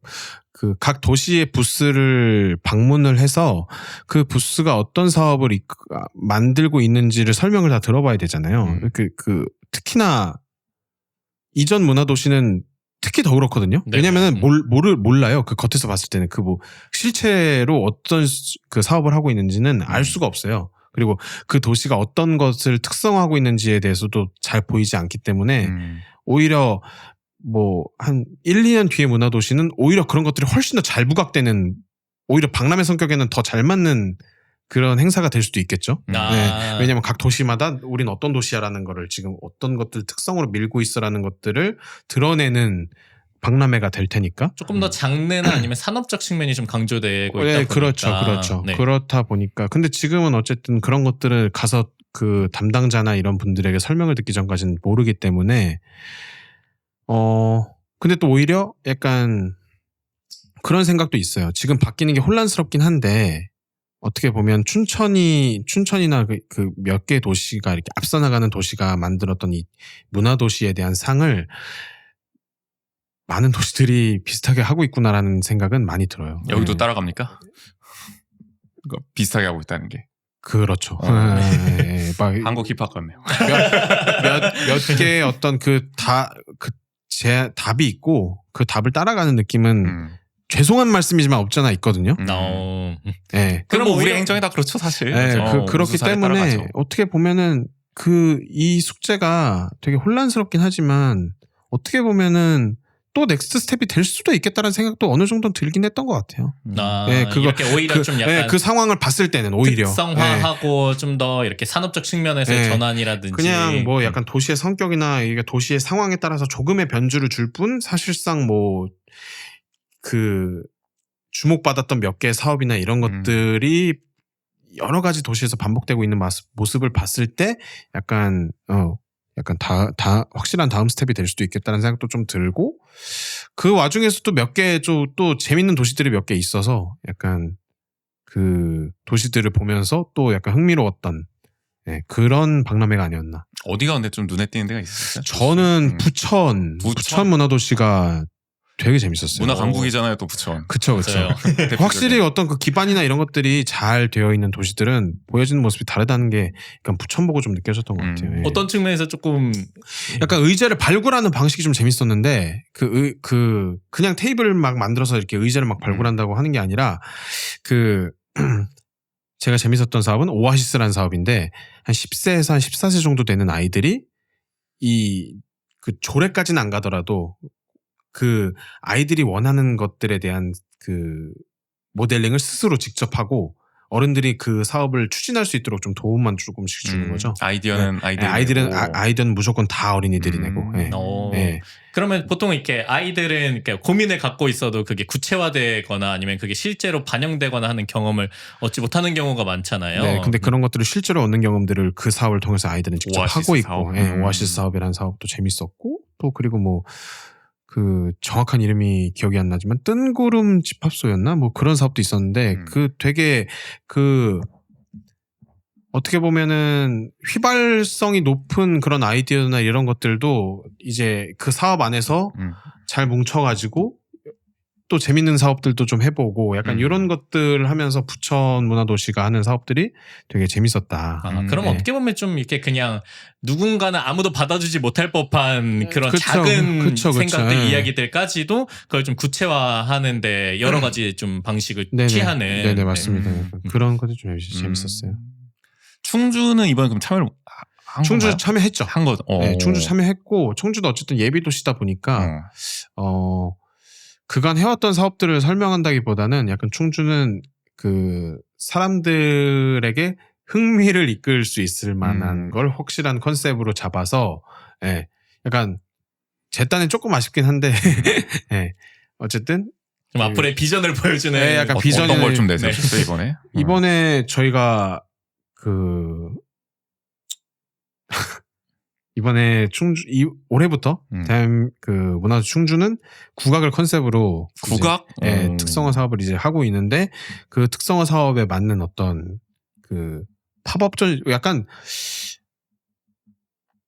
각 도시의 부스를 방문을 해서 그 부스가 어떤 사업을 만들고 있는지를 설명을 다 들어봐야 되잖아요. 특히나 이전 문화 도시는 특히 더 그렇거든요. 네. 왜냐면은 몰라요. 그 겉에서 봤을 때는 그 뭐 실체로 어떤 그 사업을 하고 있는지는 알 수가 없어요. 그리고 그 도시가 어떤 것을 특성화하고 있는지에 대해서도 잘 보이지 않기 때문에 오히려 뭐 한 1, 2년 뒤에 문화도시는 오히려 그런 것들이 훨씬 더 잘 부각되는, 오히려 박람회 성격에는 더 잘 맞는 그런 행사가 될 수도 있겠죠. 네. 왜냐하면 각 도시마다 우린 어떤 도시야라는 거를 지금 어떤 것들 특성으로 밀고 있어라는 것들을 드러내는 박람회가 될 테니까. 조금 더 장르나 아니면 산업적 측면이 좀 강조되고 있다 보니까. 그렇죠. 네. 그렇다 보니까. 근데 지금은 어쨌든 그런 것들을 가서 그 담당자나 이런 분들에게 설명을 듣기 전까지는 모르기 때문에 근데 또 오히려 약간 그런 생각도 있어요. 지금 바뀌는 게 혼란스럽긴 한데 어떻게 보면 춘천이나 그 몇 개 도시가 이렇게 앞서 나가는 도시가 만들었던 이 문화 도시에 대한 상을 많은 도시들이 비슷하게 하고 있구나라는 생각은 많이 들어요. 여기도 네. 따라갑니까? 비슷하게 하고 있다는 게. 그렇죠. 막 한국 힙합 같네요. 몇 개의 어떤 답이 있고 그 답을 따라가는 느낌은 죄송한 말씀이지만 없잖아 있거든요. 네. 그럼 뭐 우리 오히려 행정이 다 그렇죠 사실. 네, 그렇기 때문에 따라가죠. 어떻게 보면은 이 숙제가 되게 혼란스럽긴 하지만 어떻게 보면은 또 넥스트 스텝이 될 수도 있겠다는 생각도 어느 정도 들긴 했던 것 같아요. 네, 이렇게 오히려 좀 약간 그 상황을 봤을 때는 오히려 특성화하고 좀 더 이렇게 산업적 측면에서의 전환이라든지 그냥 뭐 약간 도시의 성격이나 이게 도시의 상황에 따라서 조금의 변주를 줄 뿐 사실상 뭐 그 주목받았던 몇 개의 사업이나 이런 것들이 여러 가지 도시에서 반복되고 있는 모습을 봤을 때 약간 확실한 다음 스텝이 될 수도 있겠다는 생각도 좀 들고 그 와중에서도 몇 개 또 재밌는 도시들이 몇 개 있어서 약간 그 도시들을 보면서 또 약간 흥미로웠던 그런 박람회가 아니었나. 어디가 근데 좀 눈에 띄는 데가 있었어요? 저는 부천 문화도시가 되게 재밌었어요. 문화 강국이잖아요, 또 부천. 그쵸. 확실히 어떤 그 기반이나 이런 것들이 잘 되어 있는 도시들은 보여지는 모습이 다르다는 게 약간 부천 보고 좀 느껴졌던 것 같아요. 예. 어떤 측면에서 조금 약간 의자를 발굴하는 방식이 좀 재밌었는데 그냥 테이블을 막 만들어서 이렇게 의자를 막 발굴한다고 하는 게 아니라 제가 재밌었던 사업은 오아시스라는 사업인데 한 10세에서 한 14세 정도 되는 아이들이 그 조례까지는 안 가더라도 그 아이들이 원하는 것들에 대한 그 모델링을 스스로 직접 하고 어른들이 그 사업을 추진할 수 있도록 좀 도움만 조금씩 주는 거죠. 아이디어는 아이들은 무조건 다 어린이들이 내고. 그러면 보통 이렇게 아이들은 이렇게 고민을 갖고 있어도 그게 구체화되거나 아니면 그게 실제로 반영되거나 하는 경험을 얻지 못하는 경우가 많잖아요. 네, 근데 그런 것들을 실제로 얻는 경험들을 그 사업을 통해서 아이들은 직접 하고 있고, 오아시스 사업이라는 사업도 재밌었고, 또 그리고 뭐 그 정확한 이름이 기억이 안 나지만 뜬구름 집합소였나 뭐 그런 사업도 있었는데 되게 어떻게 보면은 휘발성이 높은 그런 아이디어나 이런 것들도 이제 그 사업 안에서 잘 뭉쳐가지고 또 재밌는 사업들도 좀 해보고 약간 이런 것들 하면서 부천 문화도시가 하는 사업들이 되게 재밌었다. 그럼 네. 어떻게 보면 좀 이렇게 그냥 누군가는 아무도 받아주지 못할 법한 그런 그쵸, 작은 그쵸. 생각들, 네. 이야기들까지도 그걸 좀 구체화하는데 여러 가지 좀 방식을 취하는. 네네 맞습니다. 네. 그런 것도 좀 재밌었어요. 충주는 이번에 그럼 참여를 한 충주 건가요? 참여했죠. 한 거죠. 네, 충주 참여했고 청주도 어쨌든 예비 도시다 보니까 그간 해왔던 사업들을 설명한다기보다는 약간 충주는 그 사람들에게 흥미를 이끌 수 있을 만한 걸 확실한 컨셉으로 잡아서 예, 약간 제 딴엔 조금 아쉽긴 한데 예, 어쨌든 좀 앞으로의 비전을 보여주는. 네, 약간 어떤 비전을- 걸 좀 내세우셨어요 이번에? 이번에 저희가 이번에 올해부터 그 문화도 충주는 국악을 컨셉으로 국악? 예, 특성화 사업을 이제 하고 있는데 그 특성화 사업에 맞는 어떤 그 팝업전 약간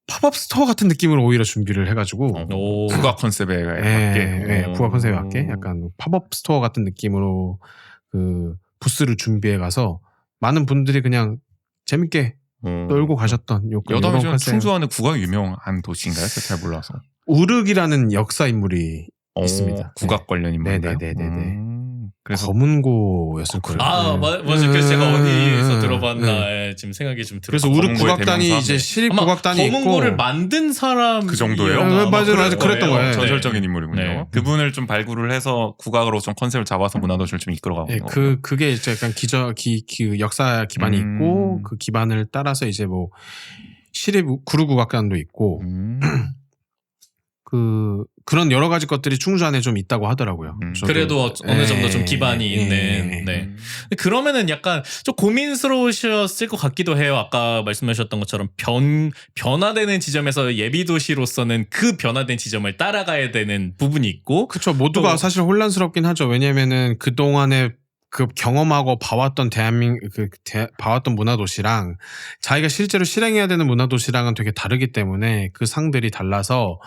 팝업 스토어 같은 느낌으로 오히려 준비를 해가지고 오. 국악 컨셉에 맞게. 예, 국악 컨셉에 맞게 약간 팝업 스토어 같은 느낌으로 그 부스를 준비해 가서 많은 분들이 그냥 재밌게 놀고 가셨던 여담이지만 컨셉. 충주 안에 국악이 유명한 도시인가요? 제가 잘 몰라서. 우륵이라는 역사 인물이 있습니다. 국악 관련 인물인가요? 네네네네네. 그래서 검은고였을 거예요. 맞아요. 그래서 제가 어디서 들어봤나 지금 생각이 좀 그래서 들었어요. 우륵 국악단이 이제 시립 국악단이 있고 검은고를 만든 사람 그 정도예요? 맞아요. 그랬던 거예요. 전설적인 인물이군요. 네. 그분을 좀 발굴을 해서 국악으로 좀 컨셉을 잡아서 문화도시를 좀 이끌어가고. 예, 그게 이제 약간 역사 기반이 있고 그 기반을 따라서 이제 뭐 시립 구루 국악단도 있고 그런 여러 가지 것들이 충주 안에 좀 있다고 하더라고요. 그래도 어느 정도 좀 기반이 있는. 네. 그러면은 약간 좀 고민스러우셨을 것 같기도 해요. 아까 말씀하셨던 것처럼 변화되는 지점에서 예비 도시로서는 그 변화된 지점을 따라가야 되는 부분이 있고. 그렇죠. 모두가 사실 혼란스럽긴 하죠. 왜냐면은 그 동안에 그 경험하고 봐왔던 봐왔던 문화도시랑 자기가 실제로 실행해야 되는 문화도시랑은 되게 다르기 때문에 그 상들이 달라서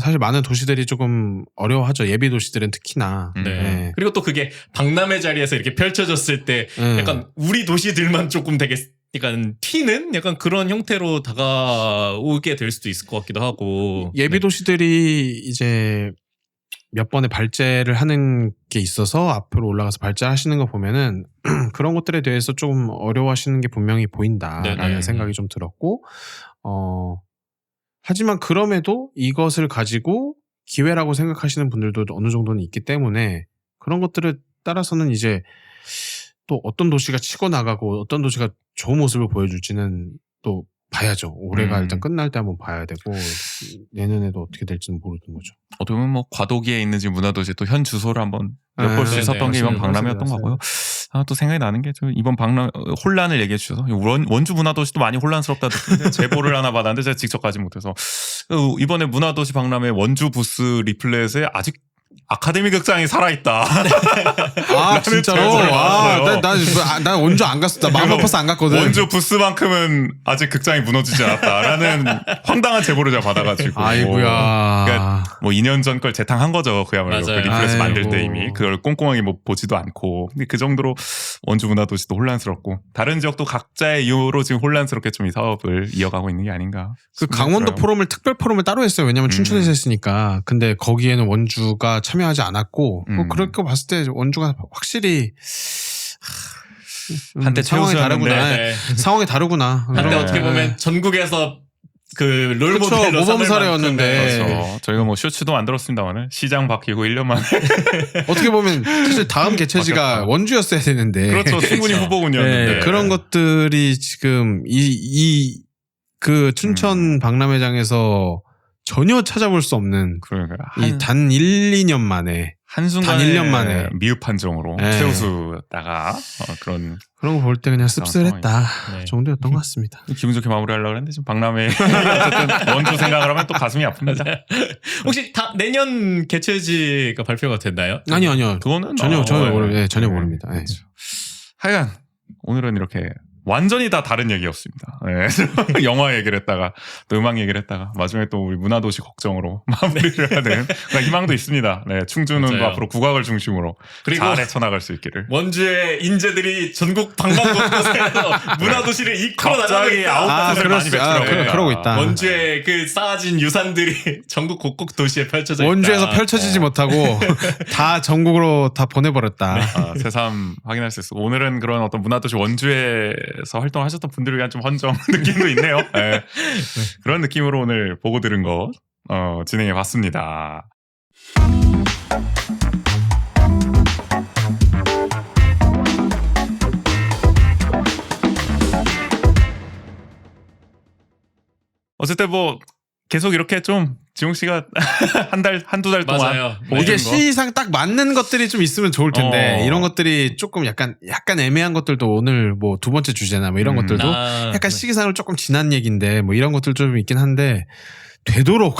사실 많은 도시들이 조금 어려워하죠. 예비 도시들은 특히나. 네. 그리고 또 그게 박람회 자리에서 이렇게 펼쳐졌을 때 약간 우리 도시들만 조금 되게 약간 튀는 약간 그런 형태로 다가오게 될 수도 있을 것 같기도 하고. 예비 도시들이 이제 몇 번의 발제를 하는 게 있어서 앞으로 올라가서 발제하시는 거 보면은 그런 것들에 대해서 좀 어려워하시는 게 분명히 보인다라는 생각이 좀 들었고, 하지만 그럼에도 이것을 가지고 기회라고 생각하시는 분들도 어느 정도는 있기 때문에 그런 것들을 따라서는 이제 또 어떤 도시가 치고 나가고 어떤 도시가 좋은 모습을 보여줄지는 또 봐야죠. 올해가 일단 끝날 때 한번 봐야 되고 내년에도 어떻게 될지는 모르는 거죠. 어떻게 보면 뭐 과도기에 있는지 문화도시 또 현 주소를 한번 엿볼 수 있었던 게 이번 박람회였던 거고요. 또 생각이 나는 게 이번 박람 혼란을 얘기해 주셔서 원주 문화도시도 많이 혼란스럽다 듣는데 제보를 하나 받았는데 제가 직접 가지 못해서 이번에 문화도시 박람회 원주 부스 리플렛에 아직 아카데미 극장이 살아있다. 아 진짜로? 나 원주 안 갔어. 나 마음 아파서 안 갔거든. 원주 부스만큼은 아직 극장이 무너지지 않았다라는 황당한 제보를 제가 받아가지고. 아이고야. 그러니까 뭐 2년 전 걸 재탕한 거죠. 그야말로 그 리플렛 만들 때 이미 그걸 꼼꼼하게 뭐 보지도 않고. 근데 그 정도로 원주 문화도시도 혼란스럽고 다른 지역도 각자의 이유로 지금 혼란스럽게 좀 이 사업을 이어가고 있는 게 아닌가. 그 강원도 포럼을 특별 포럼을 따로 했어요. 왜냐면 춘천에서 했으니까. 근데 거기에는 원주가 참여하지 않았고 그럴 거 봤을 때 원주가 확실히 한때 상황이 다르구나. 네. 상황이 다르구나. 한때 어떻게 보면 전국에서 그 롤모델로 모범 사례였는데. 그렇죠. 저희가 뭐 쇼츠도 만들었습니다만 시장 바뀌고 1년 만에 어떻게 보면 사실 다음 개최지가 원주였어야 되는데. 그렇죠. 충분히 후보군이었는데 네, 그런 것들이 지금 그 춘천 박람회장에서 전혀 찾아볼 수 없는 이 단 1, 2년 만에 한순간에 단 1년 만에 미흡 판정으로 최우수다가 그런 거 볼 때 그냥 씁쓸했다 정도였던 것 같습니다. 기분 좋게 마무리하려고 했는데 지금 박람회 어쨌든 원주 생각을 하면 또 가슴이 아픕니다. 혹시 내년 개최지가 발표가 됐나요? 아니요. 그거는 전혀 모릅니다. 하여간 오늘은 이렇게 완전히 다 다른 얘기였습니다. 네. 영화 얘기를 했다가 또 음악 얘기를 했다가 마지막에 또 우리 문화도시 걱정으로 마무리를 하는 그러니까 희망도 있습니다. 네, 충주는 맞아요. 앞으로 국악을 중심으로 그리고 잘 헤쳐나갈 수 있기를. 원주의 인재들이 전국 방방곳곳에서 문화도시를 이끌어 나가고 갑자기 있다. 아웃풋을 많이 배출하고 그러고 있다. 원주의 그 쌓아진 유산들이 전국 곳곳 도시에 펼쳐져 있다. 원주에서 펼쳐지지 못하고 다 전국으로 다 보내버렸다. 새삼 확인할 수 있어. 오늘은 그런 어떤 문화도시 원주에서 활동하셨던 분들을 위한 좀 헌정 느낌도 있네요. 네. 그런 느낌으로 오늘 보고 들은 거 진행해 봤습니다. 어쨌든 뭐 계속 이렇게 좀 지용 씨가 한두 달 동안 맞아요. 보고 이게 들은 거. 시상 딱 맞는 것들이 좀 있으면 좋을 텐데 이런 것들이 조금 약간 애매한 것들도 오늘 뭐 두 번째 주제나 뭐 이런 것들도 약간 시기상으로 조금 지난 얘기인데 뭐 이런 것들 좀 있긴 한데 되도록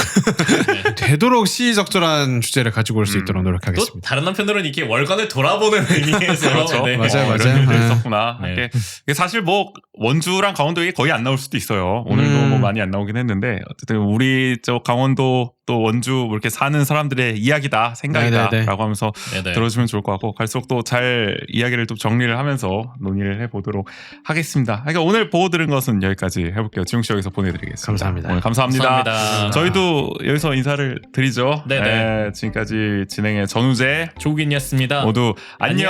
시의적절한 주제를 가지고 올 수 있도록 또 노력하겠습니다. 다른 한편으로는 이게 월간을 돌아보는 의미에서 그렇죠. 네. 맞아요. 이런 일도 네. 있었구나. 네. 이게 사실 뭐 원주랑 강원도 얘기 거의 안 나올 수도 있어요. 오늘도 뭐 많이 안 나오긴 했는데 어쨌든 우리 저 강원도 또 원주 뭐 이렇게 사는 사람들의 이야기다 생각이다라고 네네네. 하면서 네네. 들어주면 좋을 것 같고 갈수록 또 잘 이야기를 또 정리를 하면서 논의를 해보도록 하겠습니다. 그러니까 오늘 보고 들은 것은 여기까지 해볼게요. 지용 씨 여기서 보내드리겠습니다. 감사합니다. 오늘 감사합니다. 감사합니다. 저희도 여기서 인사를 드리죠. 네네. 네, 지금까지 진행의 전우재 조국인이었습니다. 모두 안녕.